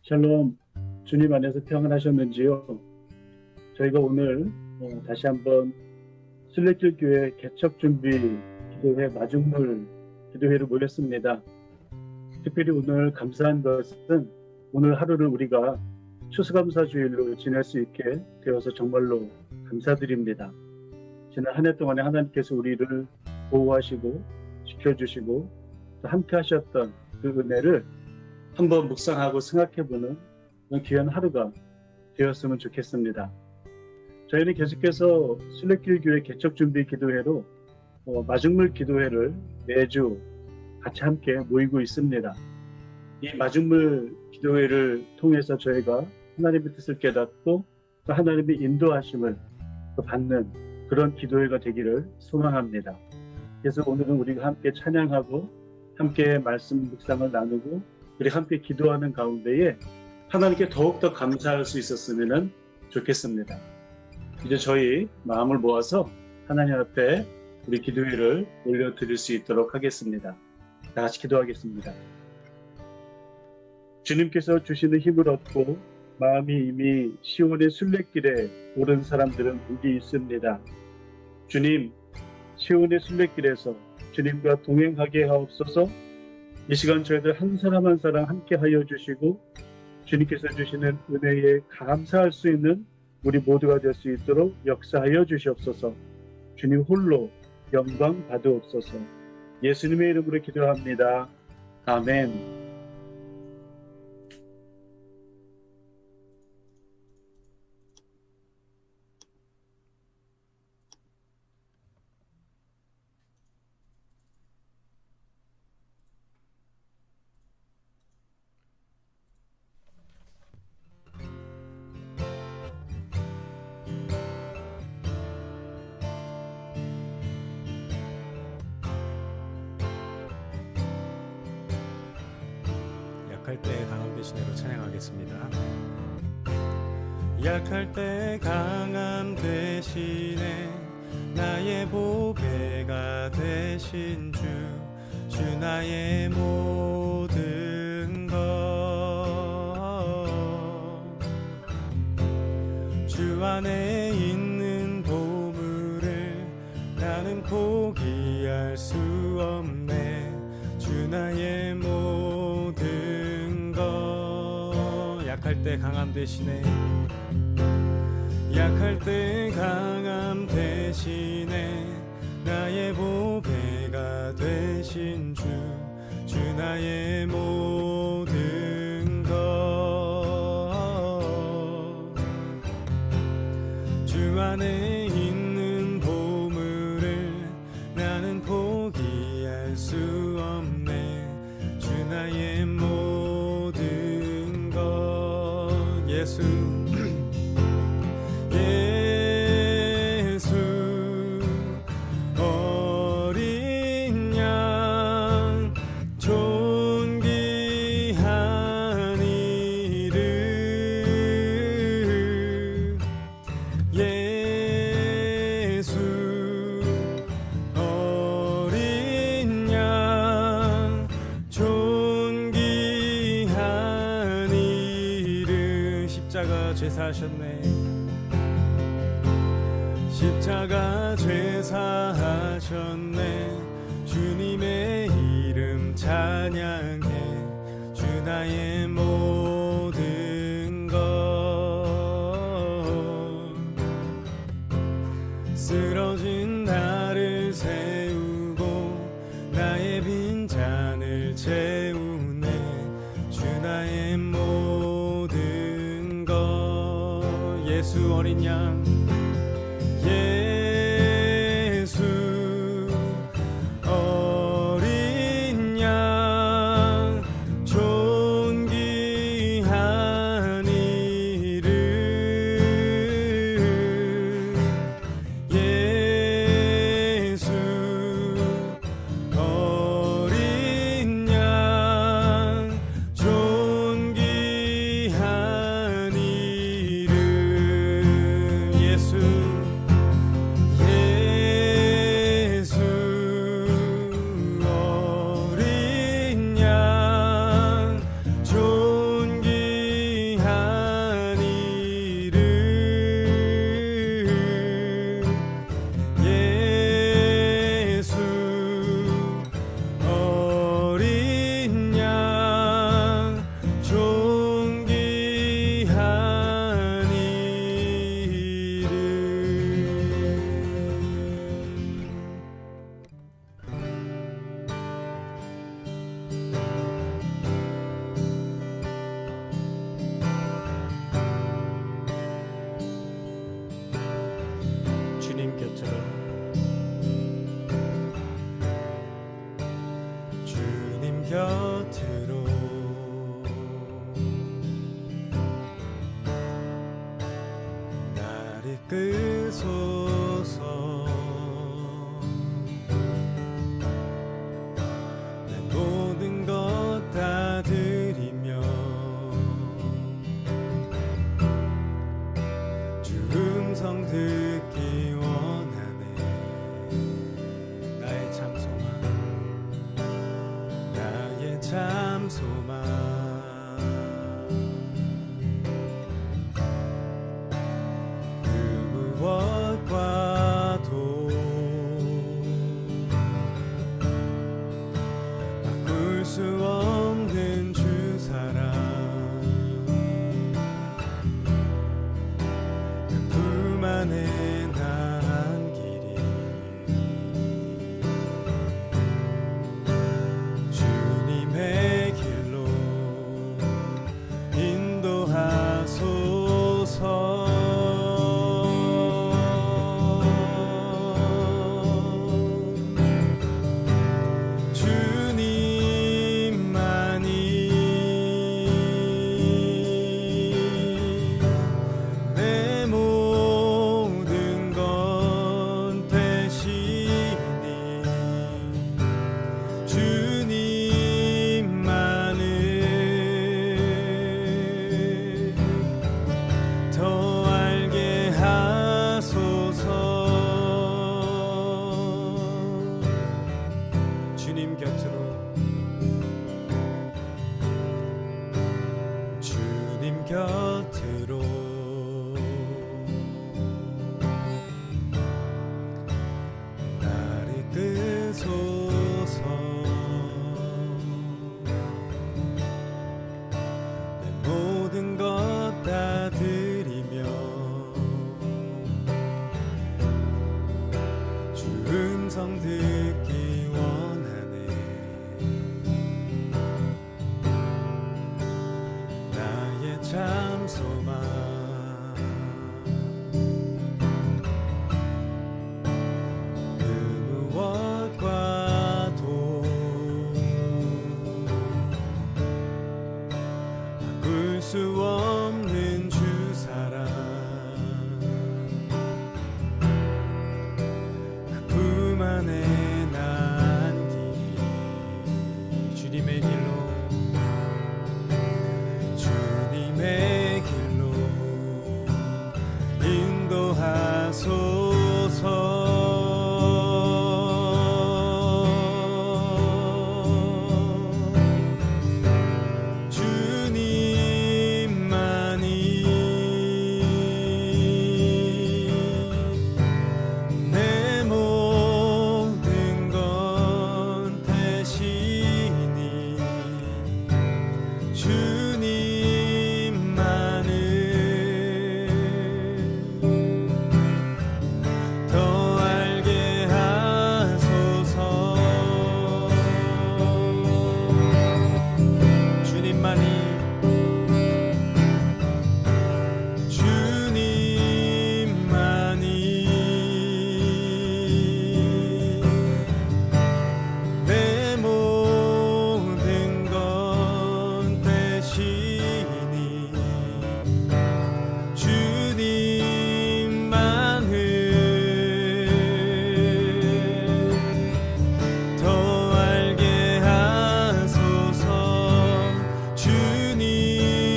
샬롬, 주님 안에서 평안하셨는지요? 저희가 오늘 다시 한번 순례길 교회 개척 준비 기도회 마중물 기도회를 모였습니다. 특별히 오늘 감사한 것은 오늘 하루를 우리가 추수감사주일로 지낼 수 있게 되어서 정말로 감사드립니다. 지난 한 해 동안에 하나님께서 우리를 보호하시고 지켜주시고 또 함께 하셨던 그 은혜를 한번 묵상하고 생각해보는 그런 귀한 하루가 되었으면 좋겠습니다. 저희는 계속해서 순례길 교회 개척준비 기도회로 마중물 기도회를 매주 같이 함께 모이고 있습니다. 이 마중물 기도회를 통해서 저희가 하나님의 뜻을 깨닫고 또 하나님의 인도하심을 또 받는 그런 기도회가 되기를 소망합니다. 그래서 오늘은 우리가 함께 찬양하고 함께 말씀 묵상을 나누고 우리 함께 기도하는 가운데에 하나님께 더욱더 감사할 수 있었으면 좋겠습니다. 이제 저희 마음을 모아서 하나님 앞에 우리 기도회를 올려드릴 수 있도록 하겠습니다. 다 같이 기도하겠습니다. 주님께서 주시는 힘을 얻고 마음이 이미 시온의 순례길에 오른 사람들은 복이 있습니다. 주님, 시온의 순례길에서 주님과 동행하게 하옵소서. 이 시간 저희들 한 사람 한 사람 함께 하여 주시고 주님께서 주시는 은혜에 감사할 수 있는 우리 모두가 될 수 있도록 역사하여 주시옵소서. 주님 홀로 영광 받으옵소서. 예수님의 이름으로 기도합니다. 아멘. 약할 때 강함 대신에로 찬양하겠습니다. 약할 때 강함 대신에 나의 보배가 되신 주 나의 모든 것 주 안에 있는 보물을 나는 포기할 수 없네. 주 나의 모든 것 약할 때 강함 대신에 약할 때 강함 대신에 나의 보배가 되신 주 나의 모든 것 주 안에 있는 보물을 나는 포기할 수 없네. 주 나의 모든 것 예수 예수 어린 양 존귀한 이름 예수 어린 양 존귀한 이름 십자가 죄 사하셨네. 십자가 죄 사하셨네. 주님의 이름 찬양해. 주 나의 모든 것 쓰러진 나를 세우고 나의 빈잔을 채우네. 주 나의 모든 것 예수 어린 양 예수 어린 양 존귀한 소망 그 무엇과도 바꿀 수 없는 주 사랑 그품 안에 나한 길이 주님의 길로 인도하소서. 내 모든 건 되시니 주님만을 더 알게 하소서. 주님 곁으로 주님 곁으로 나를 이끄소서. 내 모든 것 다 드리며 주 음성 듣기 원하네. 나의 참 소망 그 무엇과도 바꿀 수 없는 주 사랑 그품 안에 난 길 주님의 길로 주님의 길로 인도하소서. 주님만이 내 모든 건 되시니 주님만을 더 알게 하소서. 주님만이 내 모든 건 되시니 주님만을 더 알게 하소서. 주님만이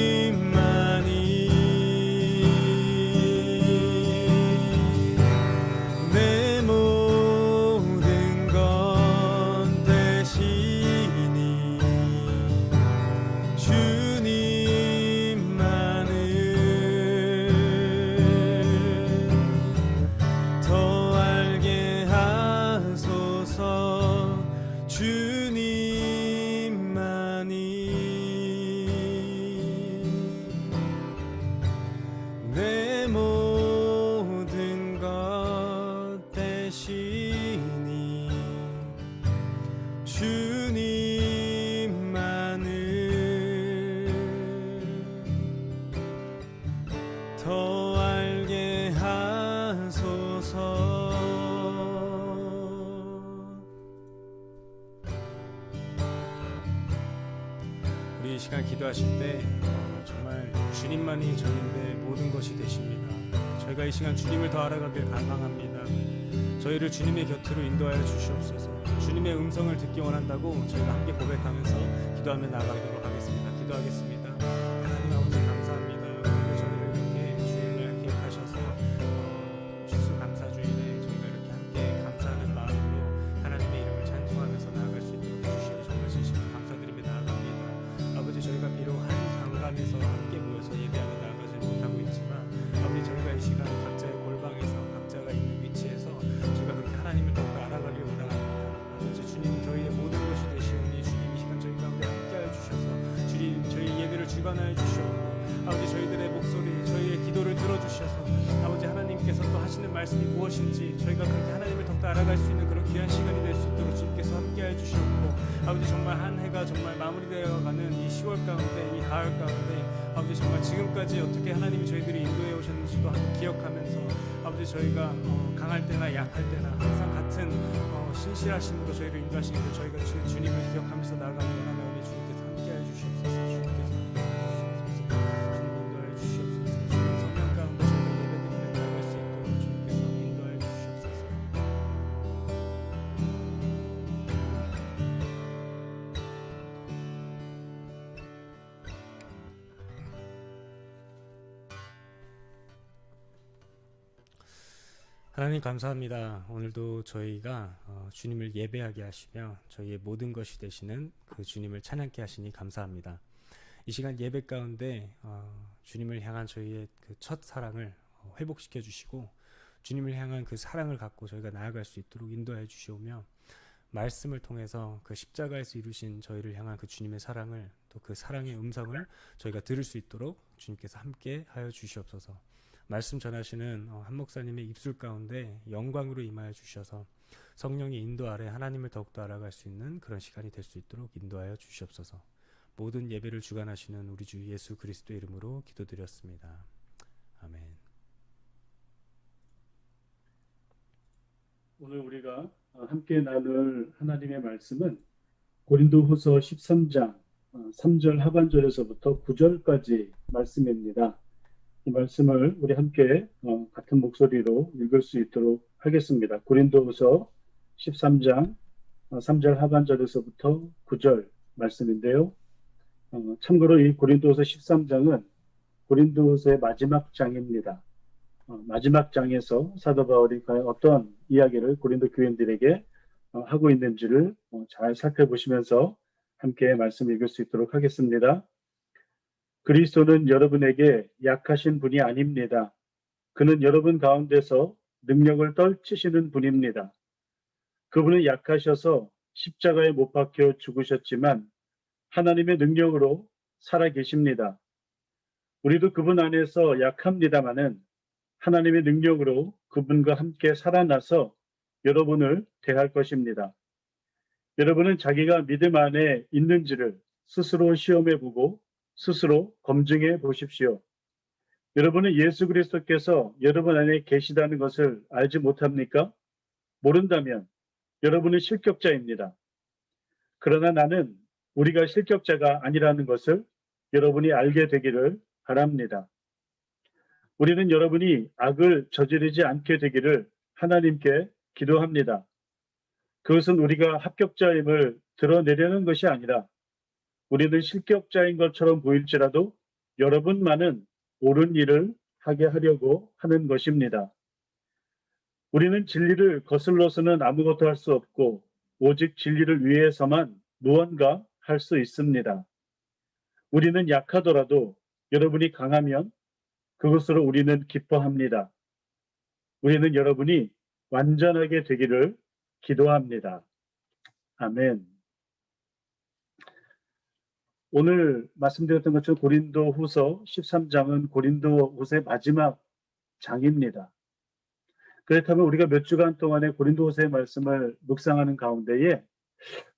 내 모든 건 되시니 주님만을 더 알게 하소서. 주님만이 내 모든 것 되시니 주님만을 더 알게 하소서. 우리 이 시간 기도하실 때 정말 주님만이 저희의 모든 것이 되십니다. 저희가 이 시간 주님을 더 알아가길 갈망합니다. 저희를 주님의 곁으로 인도하여 주시옵소서. 주님의 음성을 듣기 원한다고 저희가 함께 고백하면서 기도하며 나아가도록 하겠습니다. 기도하겠습니다. 하나님 아버지 감사합니다. 오늘 저희를 이렇게 주일날 기억하셔서 추수감사주일에 저희가 이렇게 함께 감사하는 마음으로 하나님의 이름을 찬송하면서 나아갈 수 있도록 해주시니 정말 진심으로 감사드리며 나아갑니다. 저희가 비록 한 강단에서 함께 모여서 예배하며 나아가지 못하고 있지만 아버지 저희가 이 시간 각자의 골방에서 각자가 있는 위치에서 저희가 그렇게 하나님을 더욱 알아가길 원합니다. 아버지 주님 저희의 모든 것이 되시오니 주님 이 시간 저희 가운데 함께하여 주셔서 주님 저희 예배를 주관하여 주시옵고 아버지 저희들의 목소리 저희의 기도를 들어주셔서 아버지 하나님께서 또 하시는 말씀이 무엇인지 저희가 그렇게 하나님을 더욱 알아갈 수 있는 그런 귀한 시간이 될 수 있도록 주님께서 함께하여 주시옵고 아버지 정말 한 해가 정말 마무리되어가는 이 10월 가운데 이 가을 가운데 아버지 정말 지금까지 어떻게 하나님이 저희들이 인도해 오셨는지도 함께 기억하면서 아버지 저희가 강할 때나 약할 때나 항상 같은 신실하심으로 저희를 인도하시는 그 저희가 주님을 기억하면서 나아가는 원하나니 주님께서 함께하여 주시옵소서. 주님께서 주님 인도하여 주시옵소서. 주님 성령 가운데 저희가 예배드리며 나아갈 수 있도록 주님께서 인도하여 주시옵소서. 하나님 감사합니다. 오늘도 저희가 주님을 예배하게 하시며 저희의 모든 것이 되시는 그 주님을 찬양케 하시니 감사합니다. 이 시간 예배 가운데 주님을 향한 저희의 그 첫 사랑을 회복시켜 주시고 주님을 향한 그 사랑을 갖고 저희가 나아갈 수 있도록 인도해 주시오며 말씀을 통해서 그 십자가에서 이루신 저희를 향한 그 주님의 사랑을 또 그 사랑의 음성을 저희가 들을 수 있도록 주님께서 함께 하여 주시옵소서. 말씀 전하시는 한 목사님의 입술 가운데 영광으로 임하여 주셔서 성령의 인도 아래 하나님을 더욱더 알아갈 수 있는 그런 시간이 될 수 있도록 인도하여 주시옵소서. 모든 예배를 주관하시는 우리 주 예수 그리스도의 이름으로 기도드렸습니다. 아멘. 오늘 우리가 함께 나눌 하나님의 말씀은 고린도후서 13장 3절 하반절에서부터 9절까지 말씀입니다. 이 말씀을 우리 함께 같은 목소리로 읽을 수 있도록 하겠습니다. 고린도후서 13장 3절 하반절에서부터 9절 말씀인데요. 참고로 이 고린도후서 13장은 고린도후서의 마지막 장입니다. 마지막 장에서 사도 바울이 과연 어떤 이야기를 고린도 교인들에게 하고 있는지를 잘 살펴보시면서 함께 말씀 읽을 수 있도록 하겠습니다. 그리스도는 여러분에게 약하신 분이 아닙니다. 그는 여러분 가운데서 능력을 떨치시는 분입니다. 그분은 약하셔서 십자가에 못 박혀 죽으셨지만 하나님의 능력으로 살아계십니다. 우리도 그분 안에서 약합니다마는 하나님의 능력으로 그분과 함께 살아나서 여러분을 대할 것입니다. 여러분은 자기가 믿음 안에 있는지를 스스로 시험해 보고 스스로 검증해 보십시오. 여러분은 예수 그리스도께서 여러분 안에 계시다는 것을 알지 못합니까? 모른다면 여러분은 실격자입니다. 그러나 나는 우리가 실격자가 아니라는 것을 여러분이 알게 되기를 바랍니다. 우리는 여러분이 악을 저지르지 않게 되기를 하나님께 기도합니다. 그것은 우리가 합격자임을 드러내려는 것이 아니라 우리는 실격자인 것처럼 보일지라도 여러분만은 옳은 일을 하게 하려고 하는 것입니다. 우리는 진리를 거슬러서는 아무것도 할 수 없고 오직 진리를 위해서만 무언가 할 수 있습니다. 우리는 약하더라도 여러분이 강하면 그것으로 우리는 기뻐합니다. 우리는 여러분이 완전하게 되기를 기도합니다. 아멘. 오늘 말씀드렸던 것처럼 고린도후서 13장은 고린도후서의 마지막 장입니다. 그렇다면 우리가 몇 주간 동안의 고린도후서의 말씀을 묵상하는 가운데에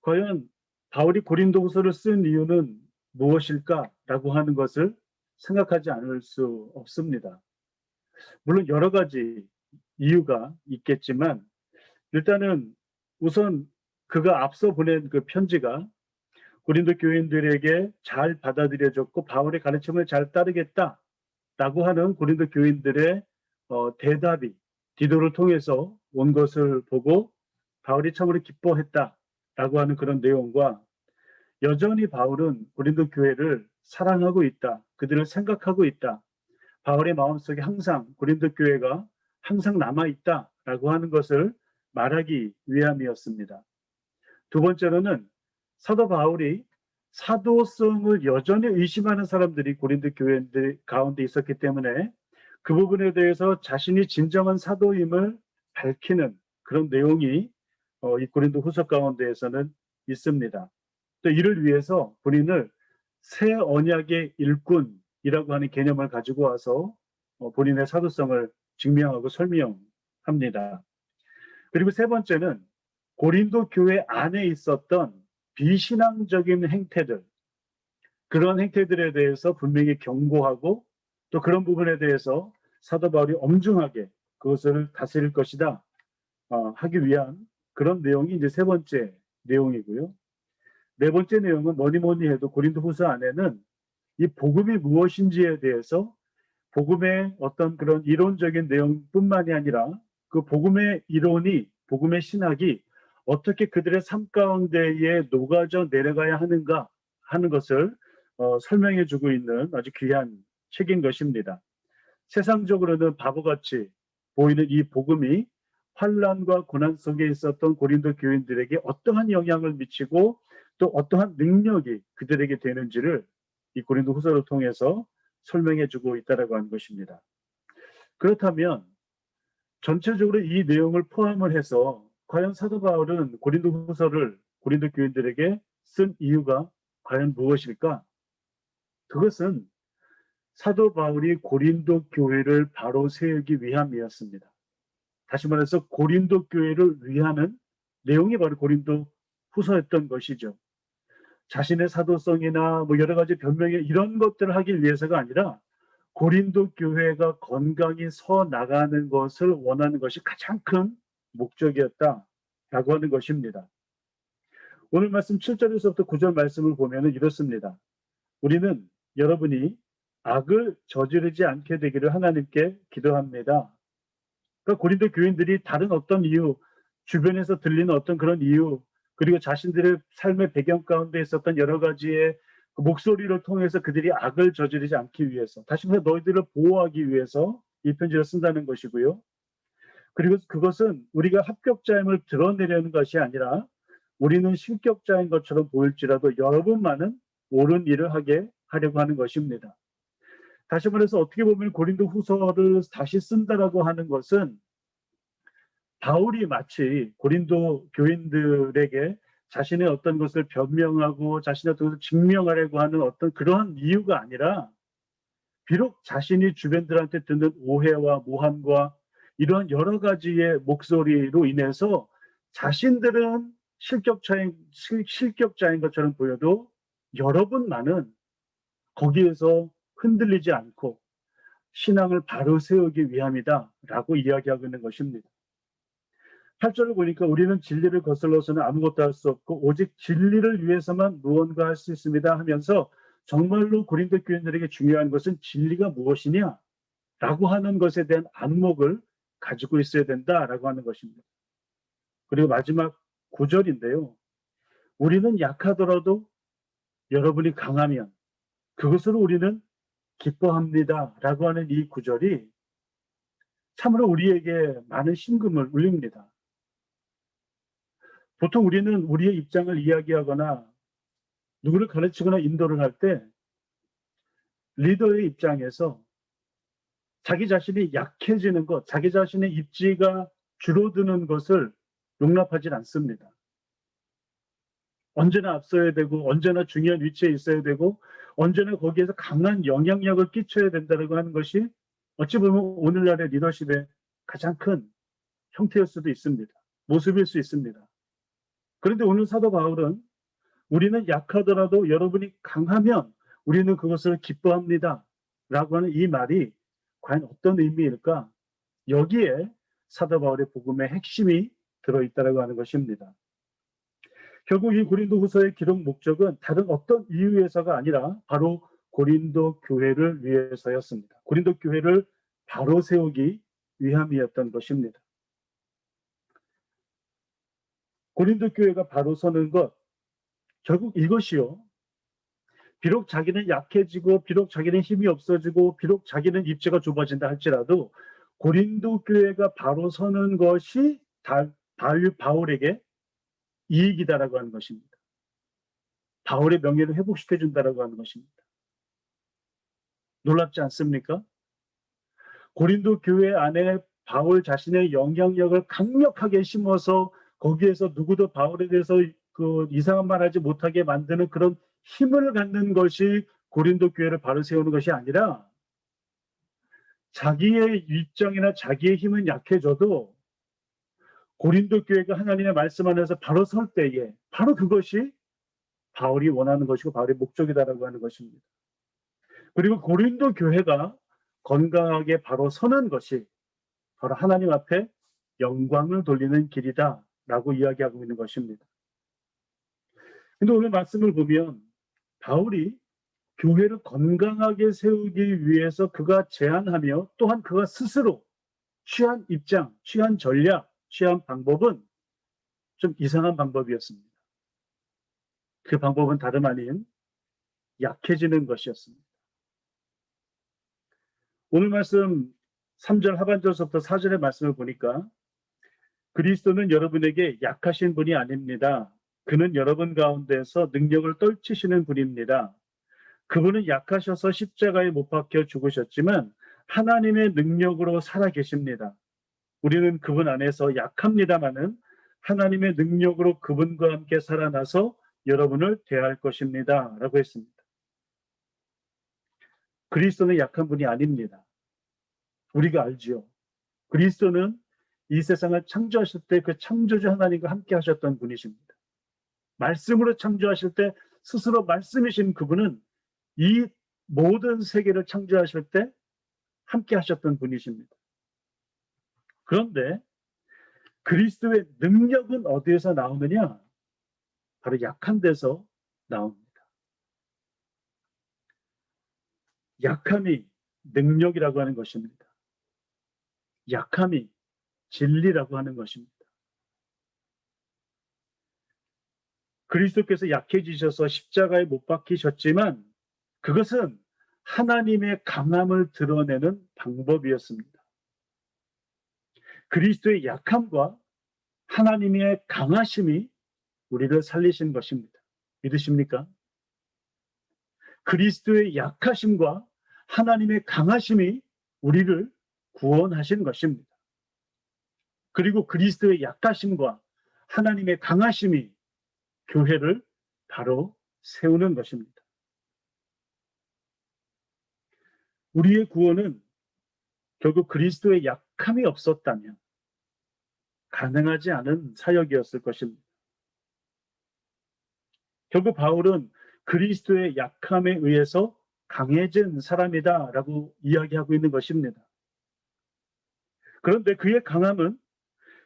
과연 바울이 고린도후서를 쓴 이유는 무엇일까라고 하는 것을 생각하지 않을 수 없습니다. 물론 여러 가지 이유가 있겠지만 일단은 우선 그가 앞서 보낸 그 편지가 고린도 교인들에게 잘 받아들여졌고 바울의 가르침을 잘 따르겠다라고 하는 고린도 교인들의 대답이 디도를 통해서 온 것을 보고 바울이 참으로 기뻐했다라고 하는 그런 내용과 여전히 바울은 고린도 교회를 사랑하고 있다. 그들을 생각하고 있다. 바울의 마음속에 항상 고린도 교회가 항상 남아있다라고 하는 것을 말하기 위함이었습니다. 두 번째로는 사도 바울이 사도성을 여전히 의심하는 사람들이 고린도 교회들 가운데 있었기 때문에 그 부분에 대해서 자신이 진정한 사도임을 밝히는 그런 내용이 이 고린도 후서 가운데에서는 있습니다. 또 이를 위해서 본인을 새 언약의 일꾼이라고 하는 개념을 가지고 와서 본인의 사도성을 증명하고 설명합니다. 그리고 세 번째는 고린도 교회 안에 있었던 비신앙적인 행태들, 그런 행태들에 대해서 분명히 경고하고 또 그런 부분에 대해서 사도 바울이 엄중하게 그것을 다스릴 것이다 하기 위한 그런 내용이 이제 세 번째 내용이고요. 네 번째 내용은 뭐니 해도 고린도후서 안에는 이 복음이 무엇인지에 대해서 복음의 어떤 그런 이론적인 내용뿐만이 아니라 그 복음의 이론이, 복음의 신학이 어떻게 그들의 삶 가운데에 녹아져 내려가야 하는가 하는 것을 설명해 주고 있는 아주 귀한 책인 것입니다. 세상적으로는 바보같이 보이는 이 복음이 환난과 고난 속에 있었던 고린도 교인들에게 어떠한 영향을 미치고 또 어떠한 능력이 그들에게 되는지를 이 고린도 후서를 통해서 설명해 주고 있다라고 하는 것입니다. 그렇다면 전체적으로 이 내용을 포함을 해서 과연 사도 바울은 고린도 후서를 고린도 교인들에게 쓴 이유가 과연 무엇일까? 그것은 사도 바울이 고린도 교회를 바로 세우기 위함이었습니다. 다시 말해서 고린도 교회를 위하는 내용이 바로 고린도 후서였던 것이죠. 자신의 사도성이나 뭐 여러 가지 변명에 이런 것들을 하기 위해서가 아니라 고린도 교회가 건강히 서 나가는 것을 원하는 것이 가장 큰 목적이었다라고 하는 것입니다. 오늘 말씀 7절에서부터 9절 말씀을 보면 이렇습니다. 우리는 여러분이 악을 저지르지 않게 되기를 하나님께 기도합니다. 그러니까 고린도 교인들이 다른 어떤 이유, 주변에서 들리는 어떤 그런 이유, 그리고 자신들의 삶의 배경 가운데 있었던 여러 가지의 그 목소리를 통해서 그들이 악을 저지르지 않기 위해서, 다시 말해 너희들을 보호하기 위해서 이 편지를 쓴다는 것이고요. 그리고 그것은 우리가 합격자임을 드러내려는 것이 아니라 우리는 실격자인 것처럼 보일지라도 여러분만은 옳은 일을 하게 하려고 하는 것입니다. 다시 말해서 어떻게 보면 고린도 후서를 다시 쓴다라고 하는 것은 바울이 마치 고린도 교인들에게 자신의 어떤 것을 변명하고 자신의 어떤 것을 증명하려고 하는 어떤 그러한 이유가 아니라 비록 자신이 주변들한테 듣는 오해와 모함과 이러한 여러 가지의 목소리로 인해서 자신들은 실격자인 것처럼 보여도 여러분만은 거기에서 흔들리지 않고 신앙을 바로 세우기 위함이다라고 이야기하고 있는 것입니다. 8절을 보니까 우리는 진리를 거슬러서는 아무것도 할 수 없고 오직 진리를 위해서만 무언가 할 수 있습니다 하면서 정말로 고린도 교인들에게 중요한 것은 진리가 무엇이냐 라고 하는 것에 대한 안목을 가지고 있어야 된다라고 하는 것입니다. 그리고 마지막 9절인데요. 우리는 약하더라도 여러분이 강하면 그것으로 우리는 기뻐합니다 라고 하는 이 구절이 참으로 우리에게 많은 심금을 울립니다. 보통 우리는 우리의 입장을 이야기하거나 누구를 가르치거나 인도를 할 때 리더의 입장에서 자기 자신이 약해지는 것, 자기 자신의 입지가 줄어드는 것을 용납하지 않습니다. 언제나 앞서야 되고 언제나 중요한 위치에 있어야 되고 언제나 거기에서 강한 영향력을 끼쳐야 된다고 하는 것이 어찌 보면 오늘날의 리더십의 가장 큰 형태일 수도 있습니다. 모습일 수 있습니다. 그런데 오늘 사도 바울은 우리는 약하더라도 여러분이 강하면 우리는 그것을 기뻐합니다 라고 하는 이 말이 과연 어떤 의미일까? 여기에 사도 바울의 복음의 핵심이 들어있다고 하는 것입니다. 결국 이 고린도 후서의 기록 목적은 다른 어떤 이유에서가 아니라 바로 고린도 교회를 위해서였습니다. 고린도 교회를 바로 세우기 위함이었던 것입니다. 고린도 교회가 바로 서는 것, 결국 이것이요. 비록 자기는 약해지고 비록 자기는 힘이 없어지고 비록 자기는 입지가 좁아진다 할지라도 고린도 교회가 바로 서는 것이 바울에게 이익이다라고 하는 것입니다. 바울의 명예를 회복시켜 준다라고 하는 것입니다. 놀랍지 않습니까? 고린도 교회 안에 바울 자신의 영향력을 강력하게 심어서 거기에서 누구도 바울에 대해서 그 이상한 말 하지 못하게 만드는 그런 힘을 갖는 것이 고린도 교회를 바로 세우는 것이 아니라, 자기의 입장이나 자기의 힘은 약해져도 고린도 교회가 하나님의 말씀 안에서 바로 설 때에 바로 그것이 바울이 원하는 것이고 바울의 목적이다라고 하는 것입니다. 그리고 고린도 교회가 건강하게 바로 서는 것이 바로 하나님 앞에 영광을 돌리는 길이다라고 이야기하고 있는 것입니다. 근데 오늘 말씀을 보면 바울이 교회를 건강하게 세우기 위해서 그가 제안하며 또한 그가 스스로 취한 입장, 취한 전략, 취한 방법은 좀 이상한 방법이었습니다. 그 방법은 다름 아닌 약해지는 것이었습니다. 오늘 말씀 3절 하반절서부터 4절의 말씀을 보니까 그리스도는 여러분에게 약하신 분이 아닙니다. 그는 여러분 가운데서 능력을 떨치시는 분입니다. 그분은 약하셔서 십자가에 못 박혀 죽으셨지만 하나님의 능력으로 살아계십니다. 우리는 그분 안에서 약합니다마는 하나님의 능력으로 그분과 함께 살아나서 여러분을 대할 것입니다. 라고 했습니다. 그리스도는 약한 분이 아닙니다. 우리가 알지요. 그리스도는 이 세상을 창조하실 때 그 창조주 하나님과 함께 하셨던 분이십니다. 말씀으로 창조하실 때 스스로 말씀이신 그분은 이 모든 세계를 창조하실 때 함께 하셨던 분이십니다. 그런데 그리스도의 능력은 어디에서 나오느냐? 바로 약한 데서 나옵니다. 약함이 능력이라고 하는 것입니다. 약함이 진리라고 하는 것입니다. 그리스도께서 약해지셔서 십자가에 못 박히셨지만 그것은 하나님의 강함을 드러내는 방법이었습니다. 그리스도의 약함과 하나님의 강하심이 우리를 살리신 것입니다. 믿으십니까? 그리스도의 약하심과 하나님의 강하심이 우리를 구원하신 것입니다. 그리고 그리스도의 약하심과 하나님의 강하심이 교회를 바로 세우는 것입니다. 우리의 구원은 결국 그리스도의 약함이 없었다면 가능하지 않은 사역이었을 것입니다. 결국 바울은 그리스도의 약함에 의해서 강해진 사람이다라고 이야기하고 있는 것입니다. 그런데 그의 강함은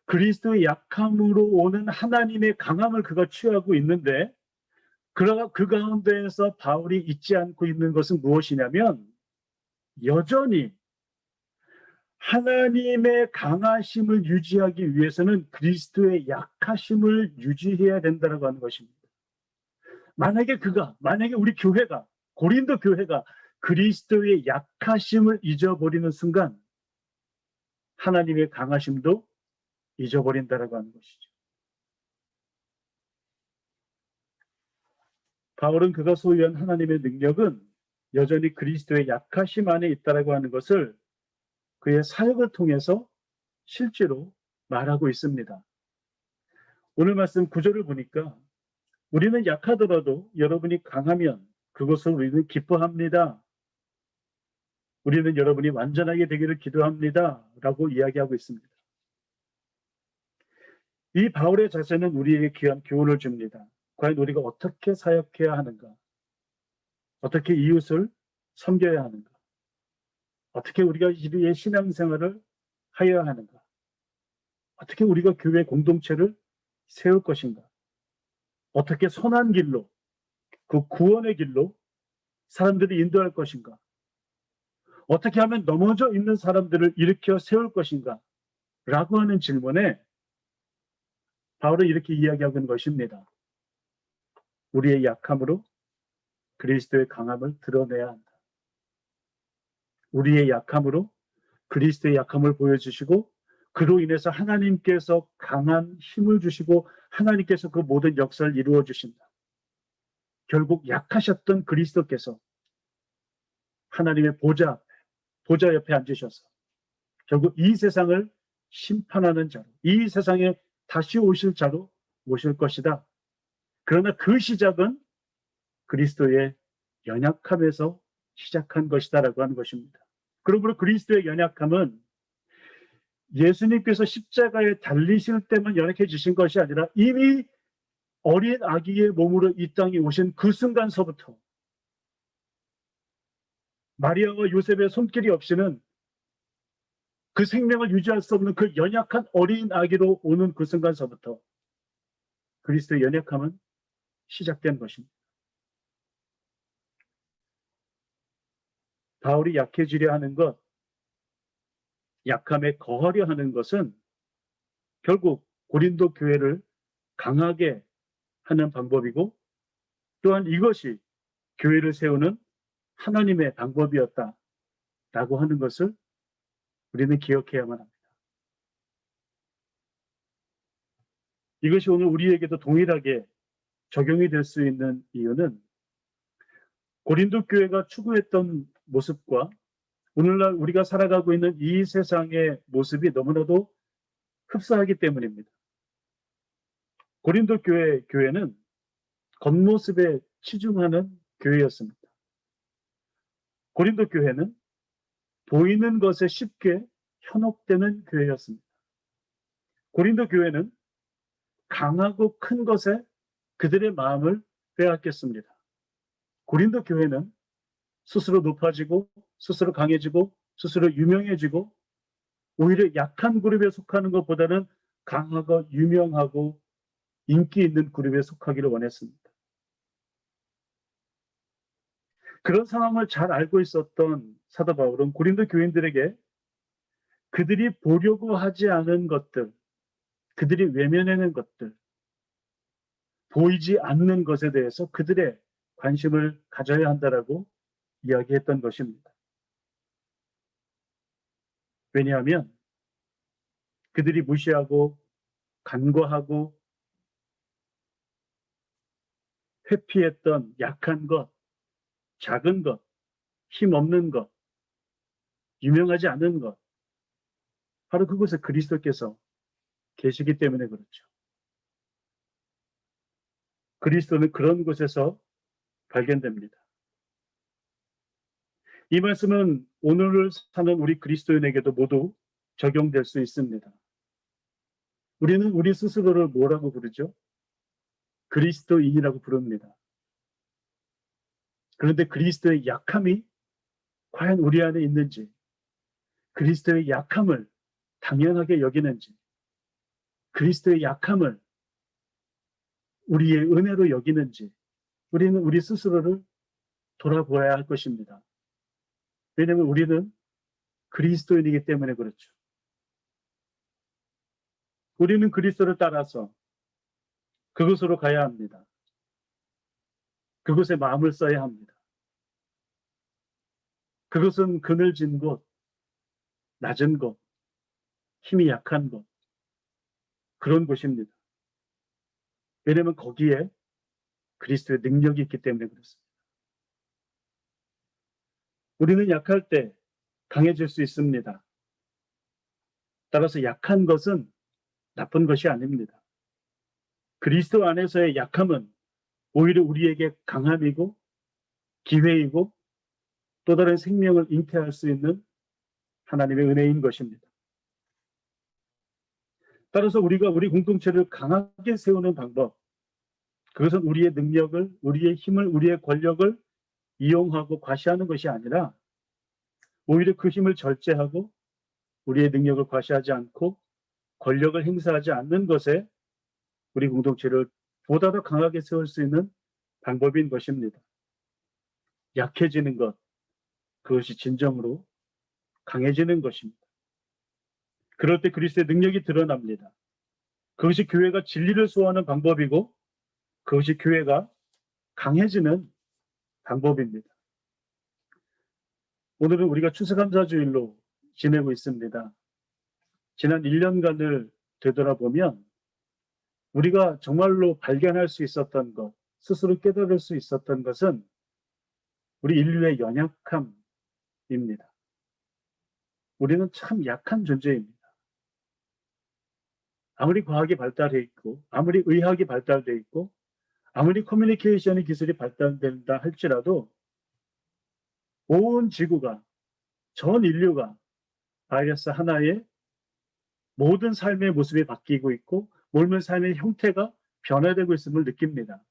그리스도의 약함으로 오는 하나님의 강함을 그가 취하고 있는데 그 가운데에서 바울이 잊지 않고 있는 것은 무엇이냐면 여전히 하나님의 강하심을 유지하기 위해서는 그리스도의 약하심을 유지해야 된다고 하는 것입니다. 만약에 우리 교회가, 고린도 교회가 그리스도의 약하심을 잊어버리는 순간 하나님의 강하심도 잊어버린다라고 하는 것이죠. 바울은 그가 소유한 하나님의 능력은 여전히 그리스도의 약하심 안에 있다라고 하는 것을 그의 사역을 통해서 실제로 말하고 있습니다. 오늘 말씀 9절을 보니까 우리는 약하더라도 여러분이 강하면 그것을 우리는 기뻐합니다. 우리는 여러분이 완전하게 되기를 기도합니다. 라고 이야기하고 있습니다. 이 바울의 자세는 우리에게 귀한 교훈을 줍니다. 과연 우리가 어떻게 사역해야 하는가? 어떻게 이웃을 섬겨야 하는가? 어떻게 우리가 우리의 신앙생활을 하여야 하는가? 어떻게 우리가 교회 공동체를 세울 것인가? 어떻게 선한 길로, 그 구원의 길로 사람들을 인도할 것인가? 어떻게 하면 넘어져 있는 사람들을 일으켜 세울 것인가? 라고 하는 질문에 바울은 이렇게 이야기하고 있는 것입니다. 우리의 약함으로 그리스도의 강함을 드러내야 한다. 우리의 약함으로 그리스도의 약함을 보여주시고 그로 인해서 하나님께서 강한 힘을 주시고 하나님께서 그 모든 역사를 이루어 주신다. 결국 약하셨던 그리스도께서 하나님의 보좌 옆에 앉으셔서 결국 이 세상을 심판하는 자로, 이 세상에 다시 오실 자로 오실 것이다. 그러나 그 시작은 그리스도의 연약함에서 시작한 것이다라고 하는 것입니다. 그러므로 그리스도의 연약함은 예수님께서 십자가에 달리실 때만 연약해지신 것이 아니라 이미 어린 아기의 몸으로 이 땅에 오신 그 순간서부터 마리아와 요셉의 손길이 없이는 그 생명을 유지할 수 없는 그 연약한 어린 아기로 오는 그 순간서부터 그리스도의 연약함은 시작된 것입니다. 바울이 약해지려 하는 것, 약함에 거하려 하는 것은 결국 고린도 교회를 강하게 하는 방법이고 또한 이것이 교회를 세우는 하나님의 방법이었다라고 하는 것을 우리는 기억해야만 합니다. 이것이 오늘 우리에게도 동일하게 적용이 될 수 있는 이유는 고린도 교회가 추구했던 모습과 오늘날 우리가 살아가고 있는 이 세상의 모습이 너무나도 흡사하기 때문입니다. 고린도 교회는 겉모습에 치중하는 교회였습니다. 고린도 교회는 보이는 것에 쉽게 현혹되는 교회였습니다. 고린도 교회는 강하고 큰 것에 그들의 마음을 빼앗겼습니다. 고린도 교회는 스스로 높아지고 스스로 강해지고 스스로 유명해지고 오히려 약한 그룹에 속하는 것보다는 강하고 유명하고 인기 있는 그룹에 속하기를 원했습니다. 그런 상황을 잘 알고 있었던 사도 바울은 고린도 교인들에게 그들이 보려고 하지 않은 것들, 그들이 외면하는 것들, 보이지 않는 것에 대해서 그들의 관심을 가져야 한다라고 이야기했던 것입니다. 왜냐하면 그들이 무시하고 간과하고 회피했던 약한 것, 작은 것, 힘없는 것, 유명하지 않은 것, 바로 그곳에 그리스도께서 계시기 때문에 그렇죠. 그리스도는 그런 곳에서 발견됩니다. 이 말씀은 오늘을 사는 우리 그리스도인에게도 모두 적용될 수 있습니다. 우리는 우리 스스로를 뭐라고 부르죠? 그리스도인이라고 부릅니다. 그런데 그리스도의 약함이 과연 우리 안에 있는지, 그리스도의 약함을 당연하게 여기는지, 그리스도의 약함을 우리의 은혜로 여기는지 우리는 우리 스스로를 돌아보아야 할 것입니다. 왜냐하면 우리는 그리스도인이기 때문에 그렇죠. 우리는 그리스도를 따라서 그곳으로 가야 합니다. 그곳에 마음을 써야 합니다. 그것은 그늘진 곳, 낮은 곳, 힘이 약한 곳, 그런 곳입니다. 왜냐하면 거기에 그리스도의 능력이 있기 때문에 그렇습니다. 우리는 약할 때 강해질 수 있습니다. 따라서 약한 것은 나쁜 것이 아닙니다. 그리스도 안에서의 약함은 오히려 우리에게 강함이고 기회이고 또 다른 생명을 잉태할 수 있는 하나님의 은혜인 것입니다. 따라서 우리가 우리 공동체를 강하게 세우는 방법, 그것은 우리의 능력을, 우리의 힘을, 우리의 권력을 이용하고 과시하는 것이 아니라 오히려 그 힘을 절제하고 우리의 능력을 과시하지 않고 권력을 행사하지 않는 것에 우리 공동체를 보다 더 강하게 세울 수 있는 방법인 것입니다. 약해지는 것, 그것이 진정으로 강해지는 것입니다. 그럴 때 그리스도의 능력이 드러납니다. 그것이 교회가 진리를 소화하는 방법이고 그것이 교회가 강해지는 방법입니다. 오늘은 우리가 추수감사주일로 지내고 있습니다. 지난 1년간을 되돌아보면 우리가 정말로 발견할 수 있었던 것, 스스로 깨달을 수 있었던 것은 우리 인류의 연약함입니다. 우리는 참 약한 존재입니다. 아무리 과학이 발달해 있고, 아무리 의학이 발달돼 있고, 아무리 커뮤니케이션의 기술이 발달된다 할지라도 온 지구가, 전 인류가 바이러스 하나에 모든 삶의 모습이 바뀌고 있고 모든 삶의 형태가 변화되고 있음을 느낍니다.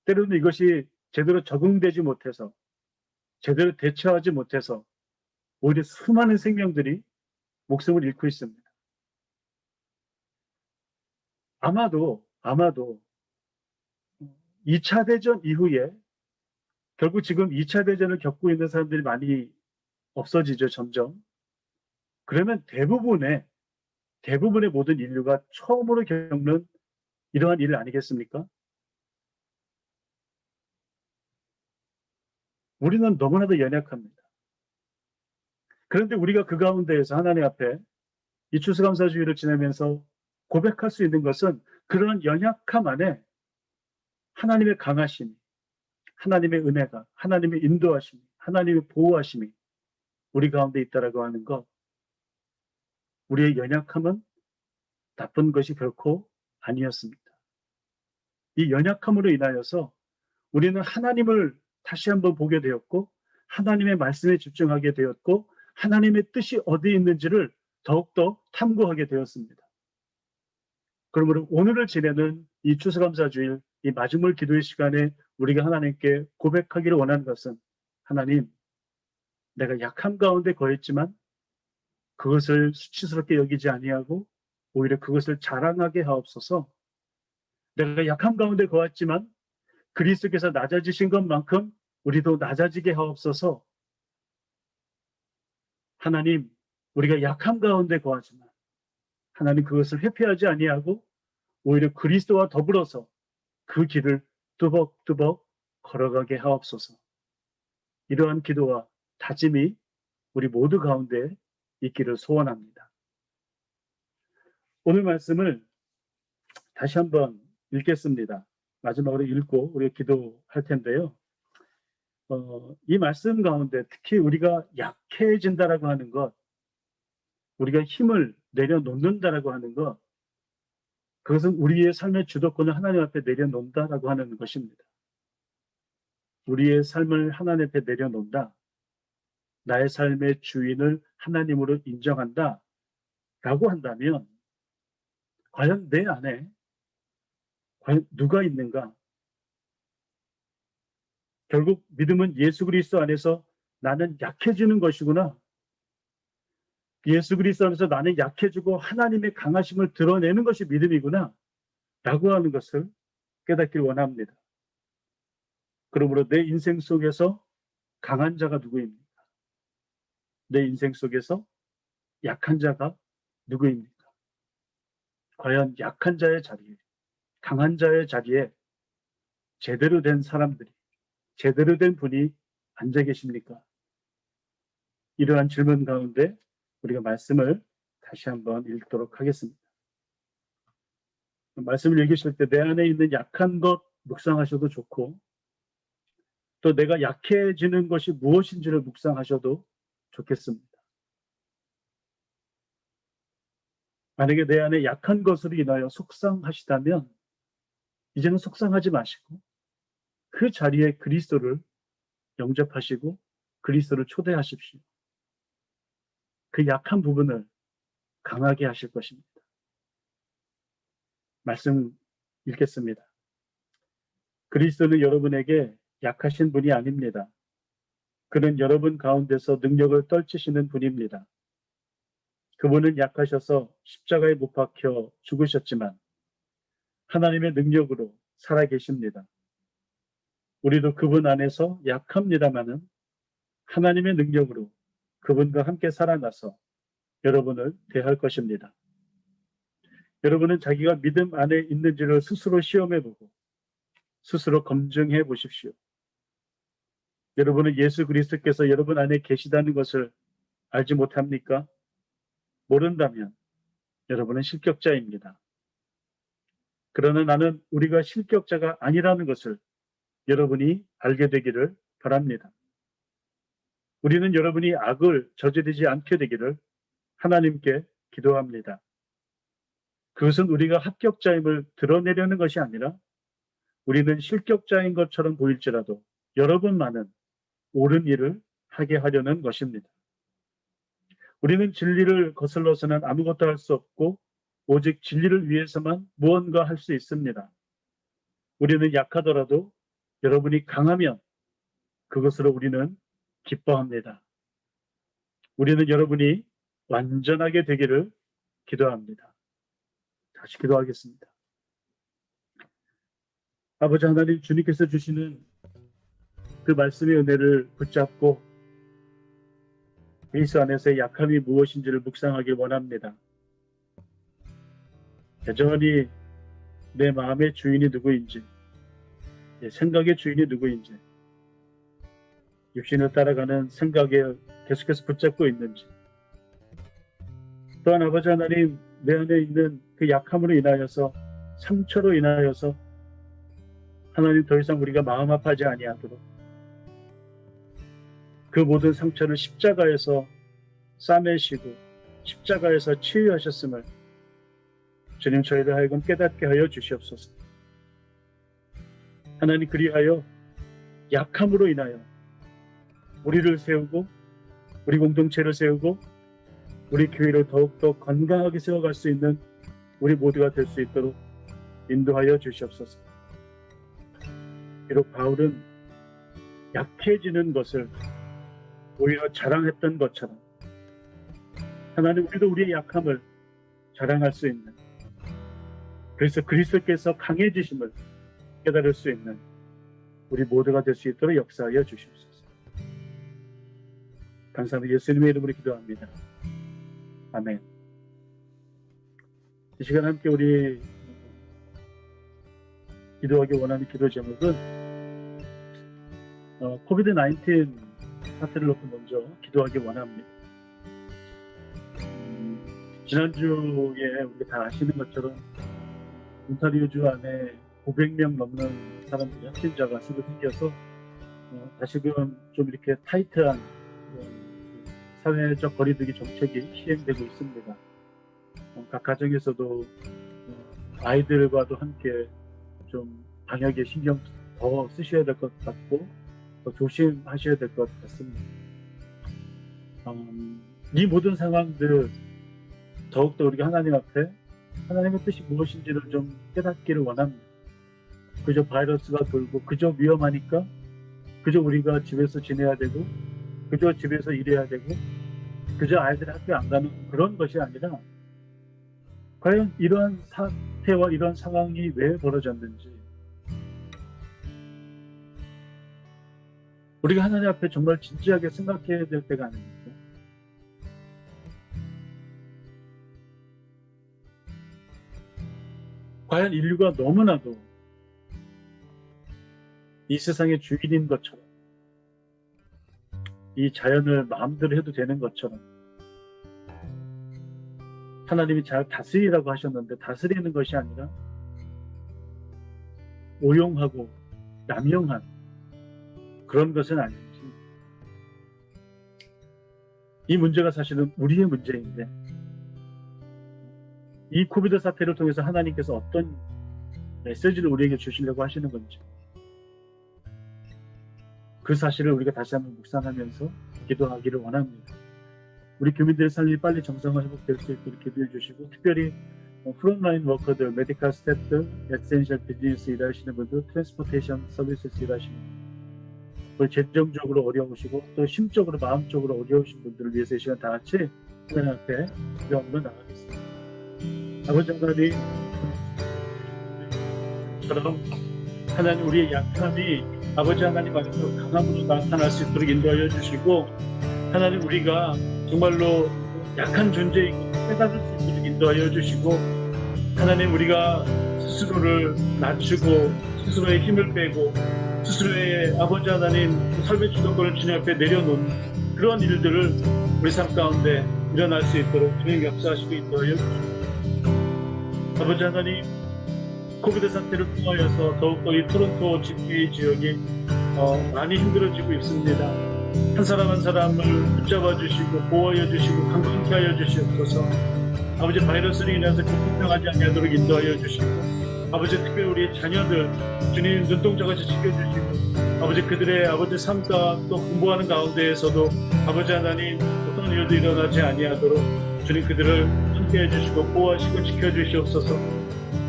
때로는 이것이 제대로 적응되지 못해서 제대로 대처하지 못해서 오히려 수많은 생명들이 목숨을 잃고 있습니다. 아마도 2차 대전 이후에 결국 지금 2차 대전을 겪고 있는 사람들이 많이 없어지죠, 점점. 그러면 대부분의 모든 인류가 처음으로 겪는 이러한 일 아니겠습니까? 우리는 너무나도 연약합니다. 그런데 우리가 그 가운데에서 하나님 앞에 이 추수감사주의를 지내면서 고백할 수 있는 것은 그런 연약함 안에 하나님의 강하심이, 하나님의 은혜가, 하나님의 인도하심이, 하나님의 보호하심이 우리 가운데 있다라고 하는 것. 우리의 연약함은 나쁜 것이 결코 아니었습니다. 이 연약함으로 인하여서 우리는 하나님을 다시 한번 보게 되었고 하나님의 말씀에 집중하게 되었고 하나님의 뜻이 어디에 있는지를 더욱더 탐구하게 되었습니다. 그러므로 오늘을 지내는 이 추수감사주일, 이 마지막 기도의 시간에 우리가 하나님께 고백하기를 원하는 것은 하나님, 내가 약함 가운데 거했지만 그것을 수치스럽게 여기지 아니하고 오히려 그것을 자랑하게 하옵소서. 내가 약함 가운데 거했지만 그리스도께서 낮아지신 것만큼 우리도 낮아지게 하옵소서. 하나님, 우리가 약함 가운데 거하지만 하나님 그것을 회피하지 아니하고 오히려 그리스도와 더불어서 그 길을 뚜벅뚜벅 걸어가게 하옵소서. 이러한 기도와 다짐이 우리 모두 가운데 있기를 소원합니다. 오늘 말씀을 다시 한번 읽겠습니다. 마지막으로 읽고 우리가 기도할 텐데요. 이 말씀 가운데 특히 우리가 약해진다라고 하는 것, 우리가 힘을 내려놓는다라고 하는 것, 그것은 우리의 삶의 주도권을 하나님 앞에 내려놓는다라고 하는 것입니다. 우리의 삶을 하나님 앞에 내려놓는다. 나의 삶의 주인을 하나님으로 인정한다. 라고 한다면 과연 내 안에 과연 누가 있는가? 결국 믿음은 예수 그리스도 안에서 나는 약해지는 것이구나. 예수 그리스도 안에서 나는 약해지고 하나님의 강하심을 드러내는 것이 믿음이구나. 라고 하는 것을 깨닫기를 원합니다. 그러므로 내 인생 속에서 강한 자가 누구입니까? 내 인생 속에서 약한 자가 누구입니까? 과연 약한 자의 자리에, 강한 자의 자리에 제대로 된 사람들이, 제대로 된 분이 앉아 계십니까? 이러한 질문 가운데 우리가 말씀을 다시 한번 읽도록 하겠습니다. 말씀을 읽으실 때 내 안에 있는 약한 것 묵상하셔도 좋고 또 내가 약해지는 것이 무엇인지를 묵상하셔도 좋겠습니다. 만약에 내 안에 약한 것으로 인하여 속상하시다면 이제는 속상하지 마시고 그 자리에 그리스도를 영접하시고 그리스도를 초대하십시오. 그 약한 부분을 강하게 하실 것입니다. 말씀 읽겠습니다. 그리스도는 여러분에게 약하신 분이 아닙니다. 그는 여러분 가운데서 능력을 떨치시는 분입니다. 그분은 약하셔서 십자가에 못 박혀 죽으셨지만 하나님의 능력으로 살아계십니다. 우리도 그분 안에서 약합니다마는 하나님의 능력으로 그분과 함께 살아나서 여러분을 대할 것입니다. 여러분은 자기가 믿음 안에 있는지를 스스로 시험해보고 스스로 검증해 보십시오. 여러분은 예수 그리스도께서 여러분 안에 계시다는 것을 알지 못합니까? 모른다면 여러분은 실격자입니다. 그러나 나는 우리가 실격자가 아니라는 것을 여러분이 알게 되기를 바랍니다. 우리는 여러분이 악을 저지르지 않게 되기를 하나님께 기도합니다. 그것은 우리가 합격자임을 드러내려는 것이 아니라 우리는 실격자인 것처럼 보일지라도 여러분만은 옳은 일을 하게 하려는 것입니다. 우리는 진리를 거슬러서는 아무것도 할 수 없고 오직 진리를 위해서만 무언가 할 수 있습니다. 우리는 약하더라도 여러분이 강하면 그것으로 우리는 기뻐합니다. 우리는 여러분이 완전하게 되기를 기도합니다. 다시 기도하겠습니다. 아버지 하나님, 주님께서 주시는 그 말씀의 은혜를 붙잡고 그리스도 안에서의 약함이 무엇인지를 묵상하길 원합니다. 여전히 내 마음의 주인이 누구인지, 내 생각의 주인이 누구인지, 육신을 따라가는 생각에 계속해서 붙잡고 있는지, 또한 아버지 하나님, 내 안에 있는 그 약함으로 인하여서, 상처로 인하여서 하나님 더 이상 우리가 마음 아파하지 아니하도록 그 모든 상처를 십자가에서 싸매시고 십자가에서 치유하셨음을 주님 저희를 하여금 깨닫게 하여 주시옵소서. 하나님, 그리하여 약함으로 인하여 우리를 세우고 우리 공동체를 세우고 우리 교회를 더욱더 건강하게 세워갈 수 있는 우리 모두가 될 수 있도록 인도하여 주시옵소서. 비록 바울은 약해지는 것을 오히려 자랑했던 것처럼 하나님, 우리도 우리의 약함을 자랑할 수 있는, 그래서 그리스도께서 강해지심을 깨달을 수 있는 우리 모두가 될 수 있도록 역사하여 주시옵소서. 감사합니다. 예수님의 이름으로 기도합니다. 아멘. 이 시간 함께 우리 기도하기 원하는 기도 제목은 코비드-19 사태를 놓고 먼저 기도하기 원합니다. 지난주에 우리가 다 아시는 것처럼 온타리오주 안에 500명 넘는 사람들이 확진자가 새로 생겨서 다시금 좀 이렇게 타이트한 사회적 거리두기 정책이 시행되고 있습니다. 각 가정에서도 아이들과도 함께 좀 방역에 신경 더 쓰셔야 될 것 같고 더 조심하셔야 될 것 같습니다. 이 모든 상황들 더욱더 우리가 하나님 앞에 하나님의 뜻이 무엇인지를 좀 깨닫기를 원합니다. 그저 바이러스가 돌고 그저 위험하니까 그저 우리가 집에서 지내야 되고 그저 집에서 일해야 되고 그저 아이들이 학교 안 가는 그런 것이 아니라 과연 이러한 사태와 이러한 상황이 왜 벌어졌는지 우리가 하나님 앞에 정말 진지하게 생각해야 될 때가 아닙니까? 과연 인류가 너무나도 이 세상의 주인인 것처럼 이 자연을 마음대로 해도 되는 것처럼 하나님이 잘 다스리라고 하셨는데 다스리는 것이 아니라 오용하고 남용한 그런 것은 아닌지, 이 문제가 사실은 우리의 문제인데 이 코비드 사태를 통해서 하나님께서 어떤 메시지를 우리에게 주시려고 하시는 건지 그 사실을 우리가 다시 한번 묵상하면서 기도하기를 원합니다. 우리 교민들의 삶이 빨리 정상화 회복될 수 있도록 기도해 주시고, 특별히 프론라인 워커들, 메디컬 스태프들, 에센셜 비즈니스 일하시는 분들, 트랜스포테이션 서비스에서 일하시는 분들, 재정적으로 어려우시고 또 심적으로 마음적으로 어려우신 분들을 위해서 이 시간 다 같이 하나님 앞에 기도함으로 나가겠습니다. 아버지 하나님, 처럼 하나님 우리의 약함이 아버지 하나님 안에서 강함으로 나타날 수 있도록 인도하여 주시고, 하나님 우리가 정말로 약한 존재이고 깨달을 수 있도록 인도하여 주시고, 하나님 우리가 스스로를 낮추고 스스로의 힘을 빼고 스스로의 아버지 하나님 삶의 주도권을 주님 앞에 내려놓는 그런 일들을 우리 삶 가운데 일어날 수 있도록 주님 역사하시고 인도하여 주시고, 아버지 하나님 코비드 사태를 통하여서 더욱더 이 토론토 집회 지역이 많이 힘들어지고 있습니다. 한 사람 한 사람을 붙잡아 주시고 보호하여 주시고 강건케 하여 주시옵소서. 아버지, 바이러스로 인해서 불평하지 아니하도록 인도하여 주시고, 아버지, 특별히 우리 자녀들 주님 눈동자같이 지켜주시고, 아버지, 그들의 아버지 삶과 또 공부하는 가운데에서도 아버지 하나님 어떤 일도 일어나지 아니하도록 주님 그들을 함께해 주시고 보호하시고 지켜주시옵소서.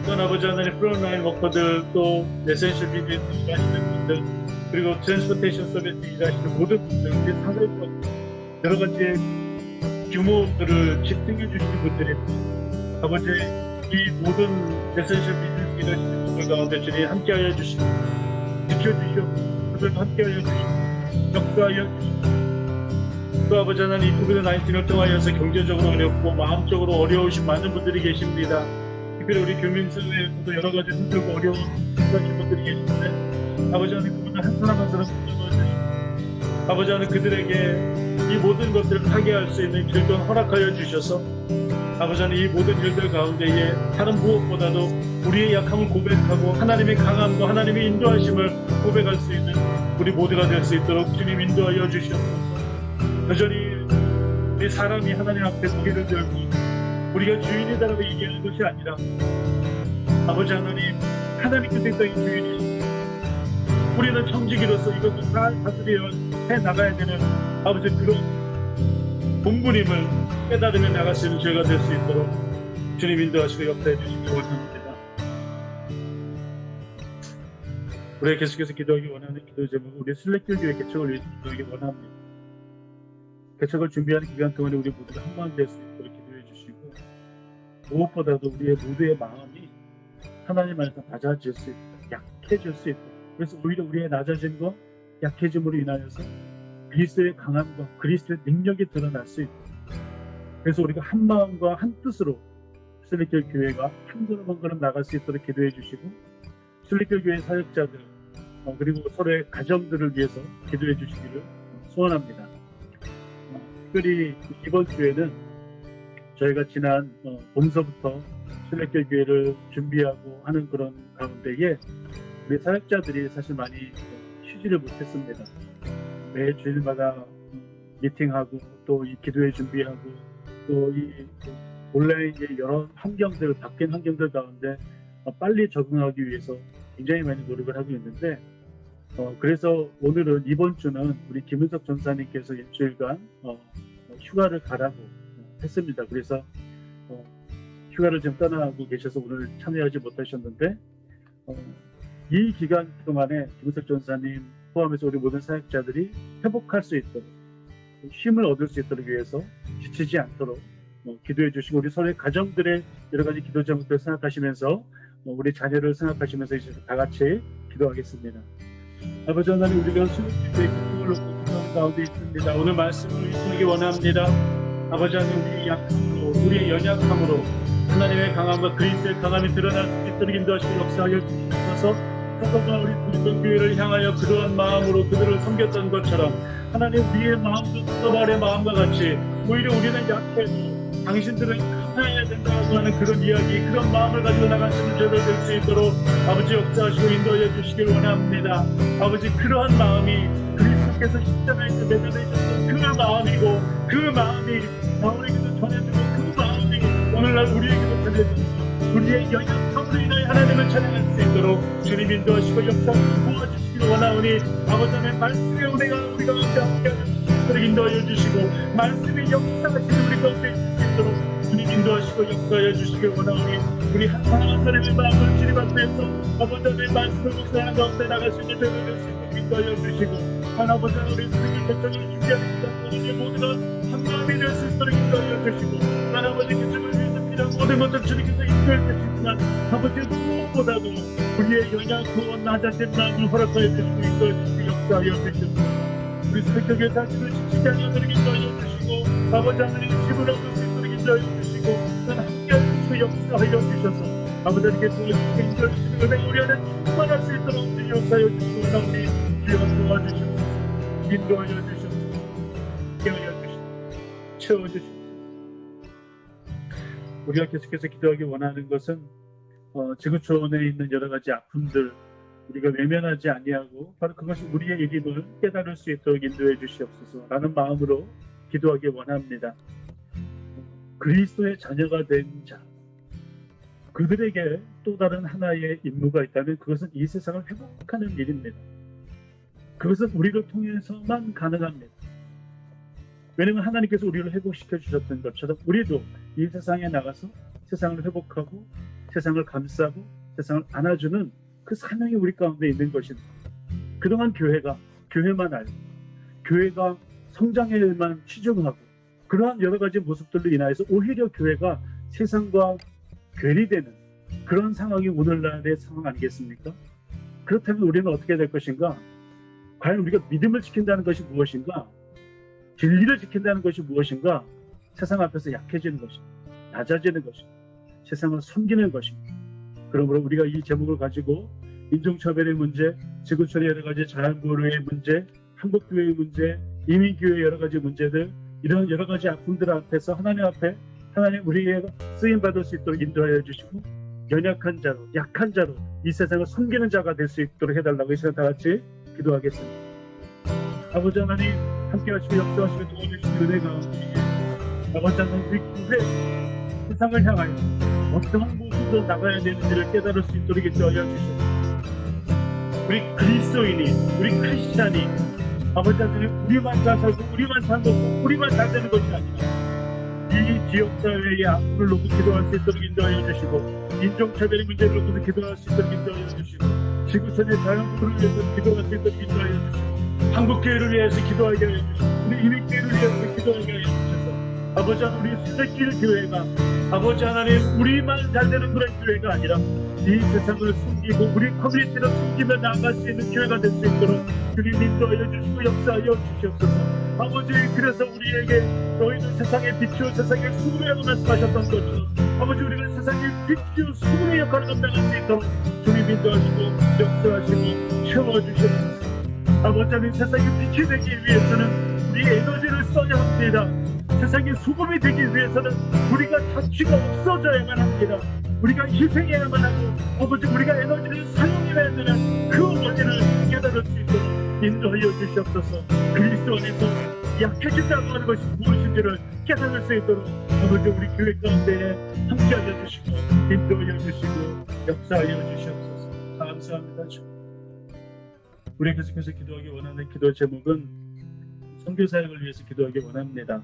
또한 아버지 하나님 프론라인 워커들, 또 에센셜 비즈니스 일하시는 분들, 그리고 트랜스포테이션 서비스 일하시는 모든 분들, 우리 사회적 여러 가지 규모들을 집중해 주시는 분들입니다. 아버지, 이 모든 에센셜 비즈니스 일하시는 분들 가운데 주님 함께하여 주시고 지켜주시옵소서. 그들도 함께하여 주시고 역사하여 주시고, 또 아버지 하나님 코비드-19을 통하여서 경제적으로 어렵고 마음적으로 어려우신 많은 분들이 계십니다. 특별히 우리 교민사회에서도 여러 가지 힘들고 어려운 분들이 계신데, 아버지 하나님 그분들 한 사람 한 사람 붙잡아주시고, 아버지 하나님 그들에게 이 모든 것들을 파괴할 수 있는 길도 허락하여 주셔서, 아버지 하나님 이 모든 일들 가운데에 다른 무엇보다도 우리의 약함을 고백하고 하나님의 강함과 하나님의 인도하심을 고백할 수 있는 우리 모두가 될 수 있도록 주님 인도하여 주시옵소서. 여전히 우리 사람이 하나님 앞에 고개를 들고 우리가 주인이다라고 얘기하는 것이 아니라, 아버지 하나님, 하나님께서 이 주인이시고 우리는 청지기로서 이것도 잘 다스려 해나가야 되는 아버지 그런 본분임을 깨달으며 나갈 수 있는 죄가 될 수 있도록 주님 인도하시고 역사해 주시기 원합니다. 우리가 계속해서 기도하기 원하는 기도 제목, 우리 순례길 교회 개척을 위해서 기도하기 원합니다. 개척을 준비하는 기간 동안에 우리 모두가 한마음 될 수 있도록 기도해 주시고, 무엇보다도 우리의 모두의 마음이 하나님 안에서 낮아질 수 있도록, 약해질 수 있도록, 그래서 오히려 우리의 낮아짐과 약해짐으로 인하여서 그리스도의 강함과 그리스도의 능력이 드러날 수 있도록, 그래서 우리가 한 마음과 한 뜻으로 순례길 교회가 한 걸음 한 걸음 나갈 수 있도록 기도해 주시고, 순례길 교회 사역자들 그리고 서로의 가정들을 위해서 기도해 주시기를 소원합니다. 특별히 이번 주에는 저희가 지난 봄서부터 순례길 교회를 준비하고 하는 그런 가운데에 우리 사역자들이 사실 많이 쉬지를 못했습니다. 매 주일마다 미팅하고 또 이 기도회 준비하고 또 이 온라인의 여러 환경들, 바뀐 환경들 가운데 빨리 적응하기 위해서 굉장히 많이 노력을 하고 있는데, 그래서 오늘은 이번 주는 우리 김은석 전사님께서 일주일간 휴가를 가라고 했습니다. 그래서 휴가를 지금 떠나고 계셔서 오늘 참여하지 못하셨는데, 이 기간 동안에 김은석 전사님 포함해서 우리 모든 사역자들이 회복할 수 있도록, 쉼을 얻을 수 있도록 위해서 지치지 않도록 기도해 주시고, 우리 서로의 가정들의 여러 가지 기도 제목들 생각하시면서 우리 자녀를 생각하시면서 이제 다 같이 기도하겠습니다. 아버지 하나님, 우리가 순례길의 기도를 놓고 기도하는 가운데 있습니다. 오늘 말씀을 읽기 원합니다. 아버지 하나님, 우리의 약함으로, 우리의 연약함으로 하나님의 강함과 그리스도의 강함이 드러날 수 있도록 인도하시고 역사하여 주시옵소서. 사도가 우리 그리스도 교회를 향하여 그러한 마음으로 그들을 섬겼던 것처럼, 하나님 우리의 마음도 사도바울의 마음과 같이 오히려 우리는 약해도 당신들은 강해야 된다고 하는 그런 이야기, 그런 마음을 가지고 나갈 수 있는 저들 될 수 있도록 아버지 역사하시고 인도해 주시길 원합니다. 아버지, 그러한 마음이 그리스도께서 십자가에서 매달리셨던 그 마음이고, 그 마음이 바울에게도 전해주고, 그 마음이 오늘날 우리에게도 전해주고, 우리의 연약함으로 인하여 하나님을 찬양할 수 있도록 주님 인도하시고 역사하시고 도와주시길 원하오니, 아버지 하나님 말씀의 우리가 함께하여 주시도록 인도하여 주시고, 말씀의 역사하시는 우리 가운데 있을 수 있도록 주님 인도하시고 역사하여 주시길 원하오니, 우리 한 사람 한 사람의 마음을 주님 앞에서 아버지 하나님의 말씀을 묵상하는 가운데 나갈 수 있는 되게 될 수 있도록 인도하여 주시고, 아버지 하나님 우리 수익을 결정을 준비하는 기간 동안에 모두가 한 마음이 될 수 있도록 인도하여 주시고, 아버지 개척을 위해서 필요한 모든 것들 주님께서 인도해 주시지만, 아버지 무엇보다도 우리의 연약하고 낮아진 마음을 허락하여 주시고 인도해 주시고 역사하여 주시고, 우리 성격의 자신을 지키지 않도록 인도하여 주시고, 아버지 하나님 힘을 얻을 수 있도록 인도하여 주시고, 함께하여 주시고 역사하여 주셔서 아버지 하나님께 도와주시고 인도해 주시고 은혜 우리 안에 충만할 수 있도록 주님 역사하여 주시고, 우리 주여 도와주시고 인도하여 주시고 깨어여 주시고 채워주시고, 우리가 계속해서 기도하기 원하는 것은 지구촌에 있는 여러 가지 아픔들 우리가 외면하지 아니하고 바로 그것이 우리의 일임을 깨달을 수 있도록 인도해 주시옵소서라는 마음으로 기도하기 원합니다. 그리스도의 자녀가 된 자, 그들에게 또 다른 하나의 임무가 있다면 그것은 이 세상을 회복하는 일입니다. 그것은 우리를 통해서만 가능합니다. 왜냐하면 하나님께서 우리를 회복시켜 주셨던 것처럼 우리도 이 세상에 나가서 세상을 회복하고 세상을 감싸고 세상을 안아주는 그 사명이 우리 가운데 있는 것입니다. 그동안 교회가 교회만 알고 교회가 성장에 만 치중하고 그러한 여러 가지 모습들로 인하여서 오히려 교회가 세상과 괴리되는 그런 상황이 오늘날의 상황 아니겠습니까? 그렇다면 우리는 어떻게 될 것인가? 과연 우리가 믿음을 지킨다는 것이 무엇인가? 진리를 지킨다는 것이 무엇인가? 세상 앞에서 약해지는 것입니다. 낮아지는 것입니다. 세상을 섬기는 것입니다. 그러므로 우리가 이 제목을 가지고 인종차별의 문제, 지구촌의 여러 가지 자연보호의 문제, 한국교회의 문제, 이민교회의 여러 가지 문제들, 이런 여러 가지 아픔들 앞에서 하나님 앞에 하나님 우리의 쓰임받을 수 있도록 인도하여 주시고 연약한 자로, 약한 자로 이 세상을 섬기는 자가 될 수 있도록 해달라고 이 시간 다 같이 기도하겠습니다. 아버지 하나님 함께 하시고 역사하시고 도와주시는 은혜가 아버지 하나님 우리 교회 세상을 향하여 어떠한 모습으로 나가야 되는지를 깨달을 수 있도록 인도하여 주시옵소서. 우리 그리스도인이 우리 크리스찬이 아버지 하나님 우리만 잘 살고 우리만 잘 먹고 우리만 잘 되는 것이 아니라 이 지역사회의 아픔을 놓고 기도할 수 있도록 인도하여 주시고 인종차별의 문제를 놓고도 기도할 수 있도록 인도하여 주시고 지구촌의 자연보호를 위해서 기도할 수 있도록 인도하여 주시고 한국교회를 위해서 기도하게 하여 주시고 우리 이민교회를 위해서 기도하게 하여 주셔서 아버지 하나님 우리 수제길 교회가 아버지 하나님 우리만 잘 되는 그런 교회가 아니라 이 세상을 숨기고 우리 커뮤니티를 숨기며 나아갈 수 있는 교회가 될 수 있도록 주님 인도하여 주시고 역사하여 주시옵소서. 아버지 그래서 우리에게 너희는 세상의 빛이요 세상의 수고라고 말씀하셨던 것처럼 아버지 우리가 세상의 빛이요 수고의 역할을 감당할 수 있도록 주님 인도하시고 역사하시고 채워주시옵소서. 아버지 하나님 세상의 빛이 되기 위해서는 우리 에너지를 써야 합니다. 세상의 수금이 되기 위해서는 우리가 자취가 없어져야만 합니다. 우리가 희생해야만 하고 아버지 우리가 에너지를 사용해야 되는 그 원리를 깨달을 수 있도록 인도하여 주시옵소서. 그리스도 안에서 약해진다고 하는 것이 무엇인지를 깨달을 수 있도록 아버지 우리 교회 가운데 함께하여 주시고 인도하여 주시고 역사하여 주시옵소서. 감사합니다. 우리 계속해서 기도하기 원하는 기도 제목은 선교사역을 위해서 기도하기 원합니다.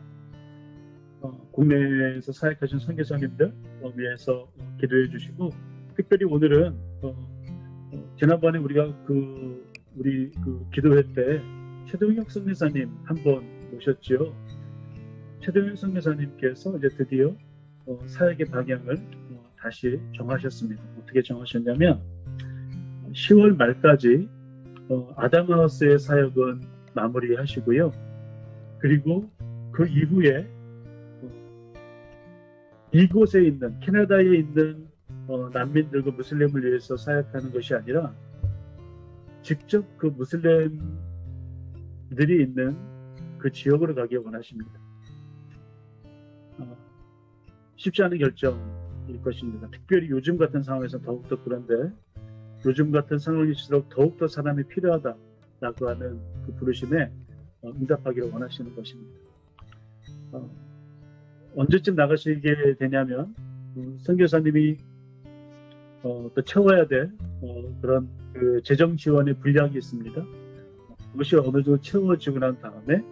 국내에서 사역하신 선교사님들 위해서 기도해 주시고 특별히 오늘은 지난번에 우리가 우리 기도회 때 최동혁 선교사님 한번 모셨지요. 최동혁 선교사님께서 이제 드디어 사역의 방향을 다시 정하셨습니다. 어떻게 정하셨냐면 10월 말까지 아담하우스의 사역은 마무리하시고요. 그리고 그 이후에 이곳에 있는 캐나다에 있는 난민들과 무슬림을 위해서 사역하는 것이 아니라 직접 그 무슬림들이 있는 그 지역으로 가기 원하십니다. 쉽지 않은 결정일 것입니다. 특별히 요즘 같은 상황에서 더욱더 그런데 요즘 같은 상황일수록 더욱더 사람이 필요하다라고 하는 그 부르심에 응답하기를 원하시는 것입니다. 언제쯤 나가시게 되냐면 선교사님이 또 채워야 될 그런 그 재정 지원의 분량이 있습니다. 그것이 어느 정도 채워지고 난 다음에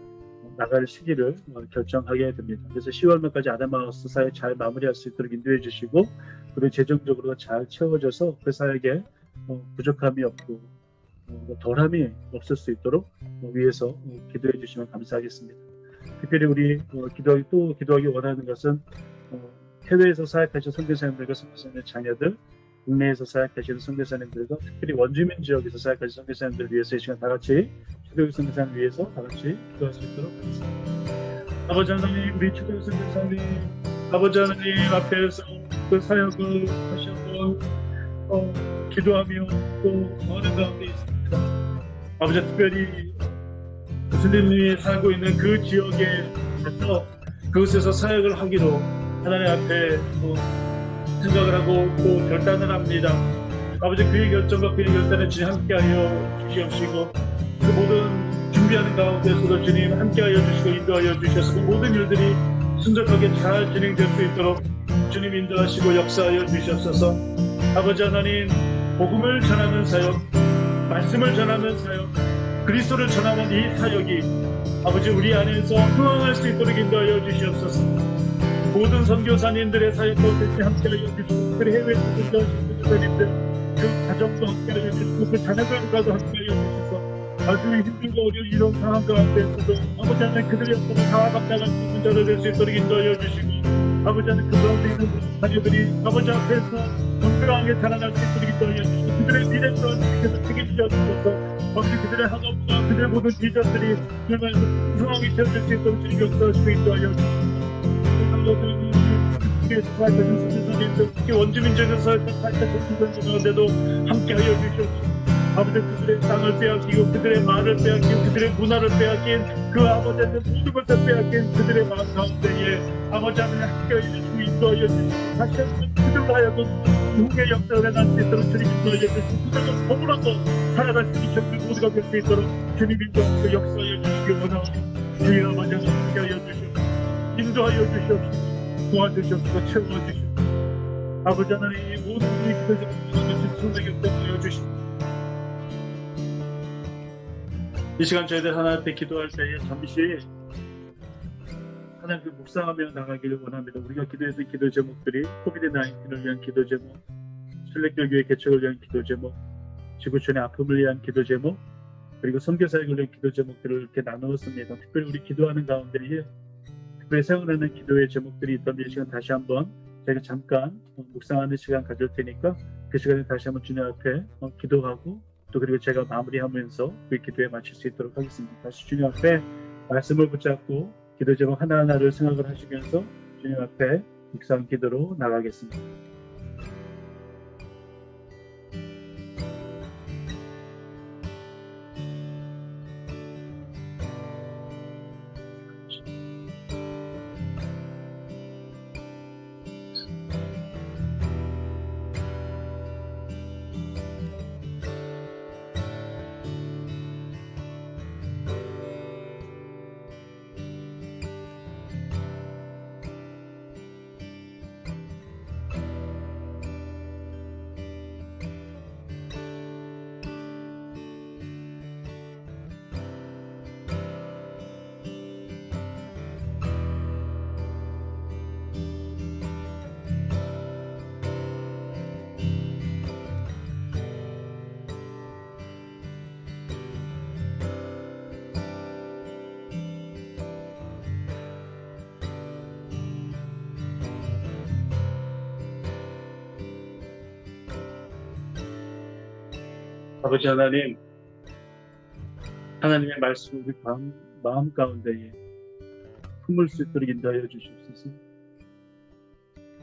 나갈 시기를 결정하게 됩니다. 그래서 10월 말까지 아담하우스 사역 잘 마무리할 수 있도록 인도해 주시고 그리고 재정적으로 잘 채워져서 그 사역에 부족함이 없고 덜함이 없을 수 있도록 위해서 기도해 주시면 감사하겠습니다. 특별히 우리 기도하기 원하는 것은 해외에서 사역하시는 선교사님들과 선교사님의 자녀들, 국내에서 사역하시는 선교사님들과 특별히 원주민 지역에서 사역하시는 선교사님들을 위해서 이 시간 다 같이 최동혁 선교사님 위해서 다 같이 기도할 수 있도록 하겠습니다. 아버지 하나님, 우리 최동혁 선교사님 아버지 하나님 앞에서 그 사역을 다시 한번 기도하며 또 구하는 가운데 있습니다. 아버지 특별히 무슬림이 살고 있는 그 지역에서 그곳에서 사역을 하기로 하나님 앞에 생각을 하고 또 결단을 합니다. 아버지 그의 결정과 그의 결단에 주님 함께하여 주시옵시고 그 모든 준비하는 가운데서도 주님 함께하여 주시고 인도하여 주셔서 그 모든 일들이 순적하게 잘 진행될 수 있도록 주님 인도하시고 역사하여 주시옵소서. 아버지 하나님 복음을 전하는 사역, 말씀을 전하는 사역, 그리스도를 전하는 이 사역이 아버지 우리 안에서 흥황할 수 있도록 인도하여 주시옵소서. 모든 선교사님들의 사역 가운데 함께하여 주시고 그 해외에 있는 선교사님들 그 가정도 함께하여 주시고 그 자녀들과도 함께하여 주셔서 아주 힘들고 어려운 이런 상황 가운데서도 아버지 하나님 그들의 어떤 다 감당할 수 있는 자를 될 수 있도록 인도하여 주시고 아버지 하나님 그 가운데 있는 자녀들이 아버지 앞에서 건강하게 자라날 수 있도록 인도하여 주시고 그들의 미래를 주께서 책임져 주셔서 아버지 그들의 학업과 그들의 모든 비전들이 정말 풍성하게 되어질 수 있도록 주님 역사하시고 인도하여 주시고 특히 원주민족에서 살짝 가운데도 함께하여 주시옵소서. 아버지 그들의 땅을 빼앗기고 그들의 말을 빼앗기고 그들의 문화를 빼앗긴 그 아버지한테 모든 것을 빼앗긴 그들의 마음 가운데에 아버지 하나님 함께하여 주시고 인도하여 주시고 다시 한번 그들로 하여금 후의 역사를 해낼 수 있도록 주님 인도하여 주시고 그들과 더불어서 살아갈 수 있는 정말 모두가 될 수 있도록 주님 인도하여 역사하여 주시기 원하오니 주여 아버지 하나님 함께하여 주시고 인도하여 주시옵소서. 도와주시옵소서. 채워주시옵소서. 아버지 하나님 이 모든 우리 기도를 손에 역사하여 주시옵소서. 이 시간 저희들 하나님 앞에 기도할 때에 잠시 하나님 묵상하며 나가기를 원합니다. 우리가 기도했던 기도 제목들이 코비드-19을 위한 기도 제목, 순례교회 개척을 위한 기도 제목, 지구촌의 아픔을 위한 기도 제목, 그리고 선교사역을 위한 기도 제목들을 이렇게 나누었습니다. 특별히 우리 기도하는 가운데에 특별히 생각나는 기도의 제목들이 있다면 이 시간 다시 한번 저희가 잠깐 묵상하는 시간 가질 테니까 그 시간에 다시 한번 주님 앞에 기도하고 또 그리고 제가 마무리하면서 그 기도에 마칠 수 있도록 하겠습니다. 다시 주님 앞에 말씀을 붙잡고 기도 제목 하나하나를 생각을 하시면서 주님 앞에 묵상 기도로 나가겠습니다. 아버지 하나님, 하나님의 말씀을 우리 마음 가운데에 품을 수 있도록 인도하여 주시옵소서.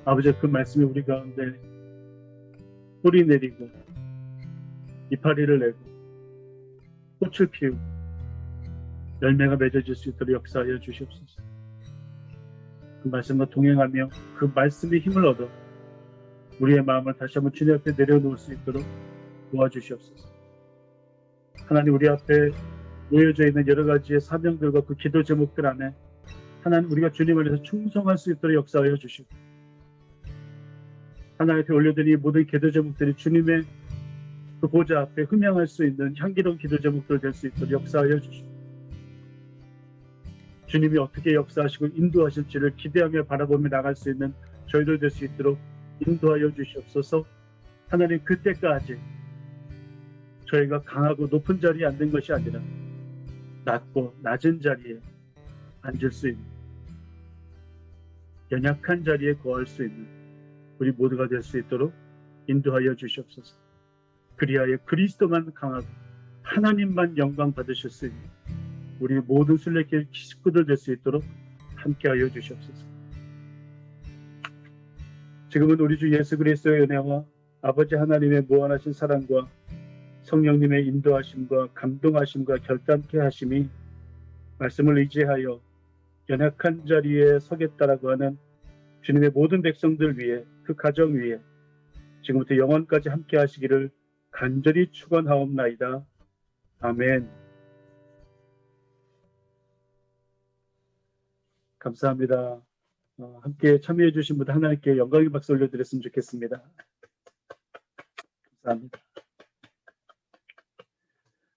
아버지 그 말씀이 우리 가운데 뿌리 내리고 이파리를 내고 꽃을 피우고 열매가 맺어질 수 있도록 역사하여 주시옵소서. 그 말씀과 동행하며 그 말씀의 힘을 얻어 우리의 마음을 다시 한번 주님 앞에 내려놓을 수 있도록 도와주시옵소서. 하나님 우리 앞에 놓여져 있는 여러 가지의 사명들과 그 기도 제목들 안에 하나님 우리가 주님 안에서 충성할 수 있도록 역사하여 주시고 하나님 앞에 올려드린 모든 기도 제목들이 주님의 그 보좌 앞에 흠양할 수 있는 향기로운 기도 제목들 될 수 있도록 역사하여 주시고 주님이 어떻게 역사하시고 인도하실지를 기대하며 바라보며 나갈 수 있는 저희들 될 수 있도록 인도하여 주시옵소서. 하나님 그때까지 저희가 강하고 높은 자리에 앉는 것이 아니라 낮고 낮은 자리에 앉을 수 있는 연약한 자리에 거할 수 있는 우리 모두가 될 수 있도록 인도하여 주시옵소서. 그리하여 그리스도만 강하고 하나님만 영광 받으실 수 있는 우리 모든 순례길 식구들 될 수 있도록 함께하여 주시옵소서. 지금은 우리 주 예수 그리스도의 은혜와 아버지 하나님의 무한하신 사랑과 성령님의 인도하심과 감동하심과 결단케 하심이 말씀을 의지하여 연약한 자리에 서겠다라고 하는 주님의 모든 백성들 위해 그 가정 위에 지금부터 영원까지 함께 하시기를 간절히 축원하옵나이다. 아멘. 감사합니다. 함께 참여해 주신 분들 하나님께 영광의 박수 올려드렸으면 좋겠습니다. 감사합니다.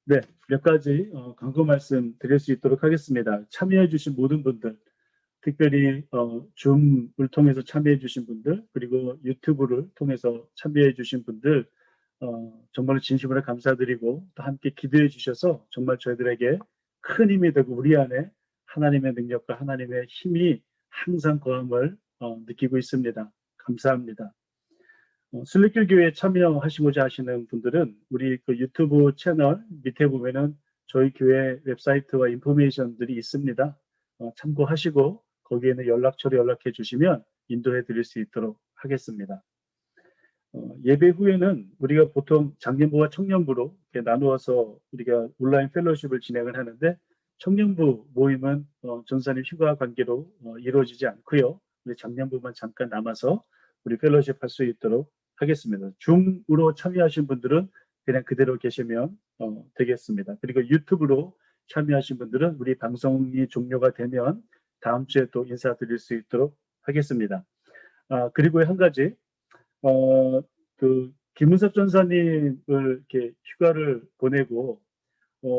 네, 몇 가지 광고 말씀 드릴 수 있도록 하겠습니다. 참여해 주신 모든 분들, 특별히 줌을 통해서 참여해 주신 분들, 그리고 유튜브를 통해서 참여해 주신 분들, 정말 진심으로 감사드리고 또 함께 기도해 주셔서 정말 저희들에게 큰 힘이 되고 우리 안에 하나님의 능력과 하나님의 힘이 항상 거함을 느끼고 있습니다. 감사합니다. 순례길 교회에 참여하시고자 하시는 분들은 우리 그 유튜브 채널 밑에 보면은 저희 교회 웹사이트와 인포메이션들이 있습니다. 참고하시고 거기에는 연락처로 연락해 주시면 인도해 드릴 수 있도록 하겠습니다. 예배 후에는 우리가 보통 장년부와 청년부로 이렇게 나누어서 우리가 온라인 펠로십을 진행을 하는데 청년부 모임은 전사님 휴가 관계로 이루어지지 않고요. 우리 장년부만 잠깐 남아서 우리 펠로십 할 수 있도록 하겠습니다. 줌으로 참여하신 분들은 그냥 그대로 계시면 되겠습니다. 그리고 유튜브로 참여하신 분들은 우리 방송이 종료가 되면 다음 주에 또 인사드릴 수 있도록 하겠습니다. 그리고 한 가지 그 김은섭 전사님을 이렇게 휴가를 보내고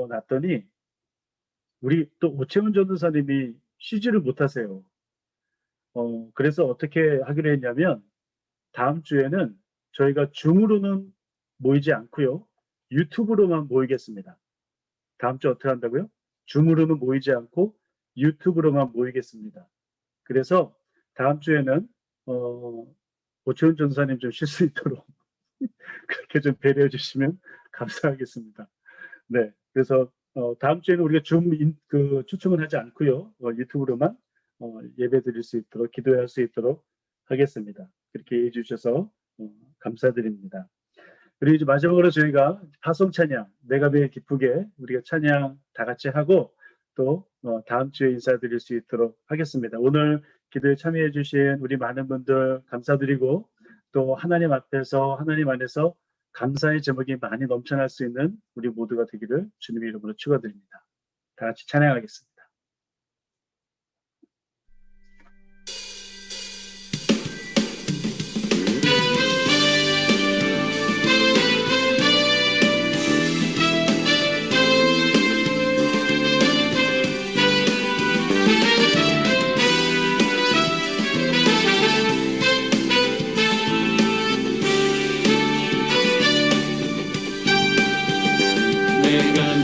났더니 우리 또 오채훈 전도사님이 쉬지를 못하세요. 그래서 어떻게 하기로 했냐면 다음 주에는 저희가 줌으로는 모이지 않고요. 유튜브로만 모이겠습니다. 다음 주 어떻게 한다고요? 줌으로는 모이지 않고 유튜브로만 모이겠습니다. 그래서 다음 주에는 오채훈 전사님 좀 쉴 수 있도록 그렇게 좀 배려해 주시면 감사하겠습니다. 네, 그래서 다음 주에는 우리가 줌 추첨은 하지 않고요. 유튜브로만 예배 드릴 수 있도록 기도할 수 있도록 하겠습니다. 그렇게 해해 주셔서 감사드립니다. 그리고 이제 마지막으로 저희가 파송 찬양, 내가 매일 기쁘게 우리가 찬양 다 같이 하고 또 다음 주에 인사드릴 수 있도록 하겠습니다. 오늘 기도에 참여해 주신 우리 많은 분들 감사드리고 또 하나님 앞에서 하나님 안에서 감사의 제목이 많이 넘쳐날 수 있는 우리 모두가 되기를 주님의 이름으로 축원드립니다. 다 같이 찬양하겠습니다.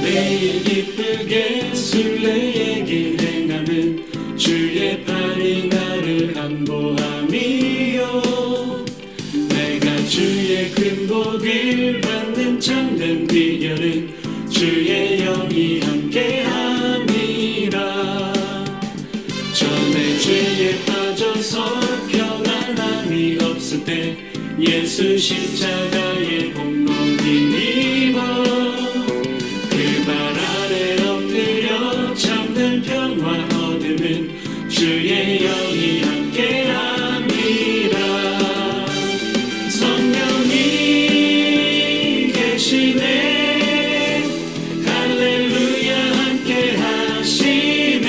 매일 기쁘게 순례의 길 행하는 주의 팔이 나를 안보함이요 내가 주의 큰 복을 받는 참된 비결은 주의 영이 함께함이라 전에 죄에 빠져서 평안함이 없을 때 예수 십자가의 공로를 입어 평화 얻음은 주의 영이 함께함이라 성령이 계시네 할렐루야 함께하시네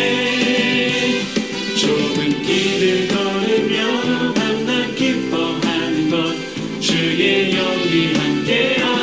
좁은 길을 걸으며 만나 기뻐하는 것 주의 영이 함께함이라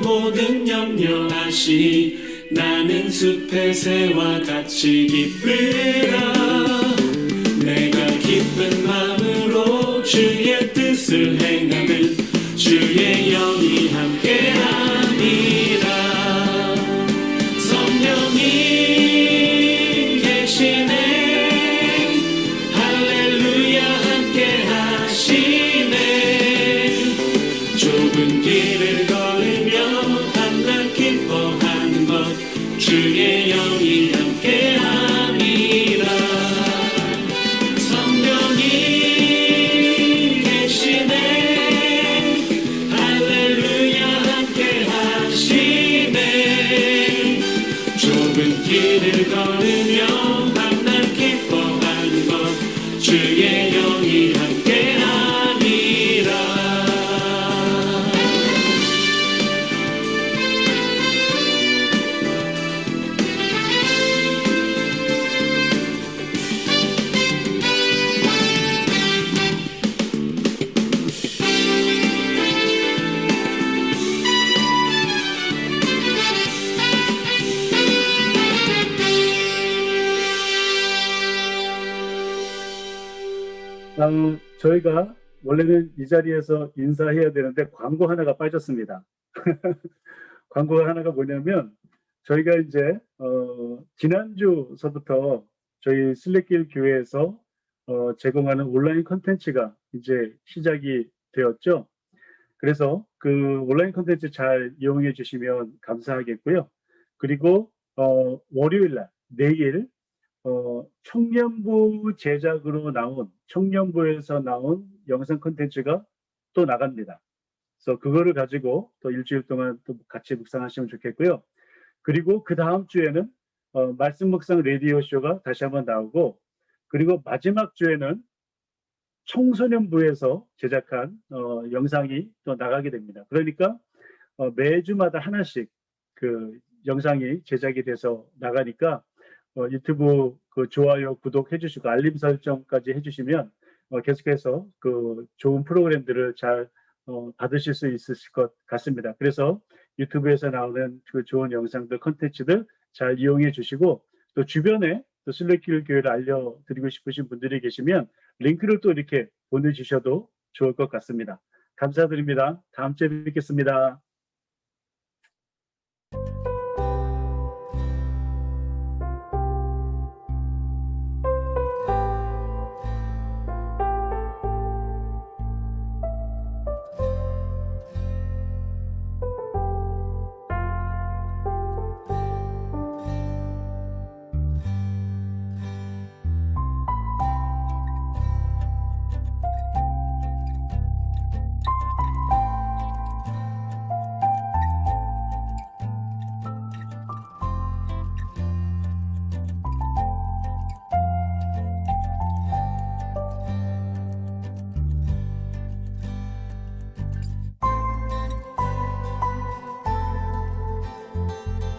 모든 염려하시 나는 숲의 새와 같이 기쁘라 내가 기쁜 마음으로 주의 뜻을 행하는 주의 영이 함께함이라 성령이 계시네 할렐루야 함께하시네 좁은 길을 걸으 저희가 원래는 이 자리에서 인사해야 되는데 광고 하나가 빠졌습니다. 광고 하나가 뭐냐면 저희가 이제 지난주서부터 저희 슬래길 교회에서 제공하는 온라인 컨텐츠가 이제 시작이 되었죠. 그래서 그 온라인 컨텐츠 잘 이용해 주시면 감사하겠고요. 그리고 월요일 날 내일 청년부 제작으로 나온 청년부에서 나온 영상 콘텐츠가 또 나갑니다. 그래서 그거를 가지고 또 일주일 동안 또 같이 묵상하시면 좋겠고요. 그리고 그 다음 주에는 말씀 묵상 라디오 쇼가 다시 한번 나오고, 그리고 마지막 주에는 청소년부에서 제작한 영상이 또 나가게 됩니다. 그러니까 매주마다 하나씩 그 영상이 제작이 돼서 나가니까 유튜브 그 좋아요, 구독해 주시고 알림 설정까지 해주시면 계속해서 그 좋은 프로그램들을 잘 받으실 수 있으실 것 같습니다. 그래서 유튜브에서 나오는 그 좋은 영상들, 컨텐츠들 잘 이용해 주시고, 또 주변에 또 슬래길 교회를 알려드리고 싶으신 분들이 계시면 링크를 또 이렇게 보내주셔도 좋을 것 같습니다. 감사드립니다. 다음 주에 뵙겠습니다.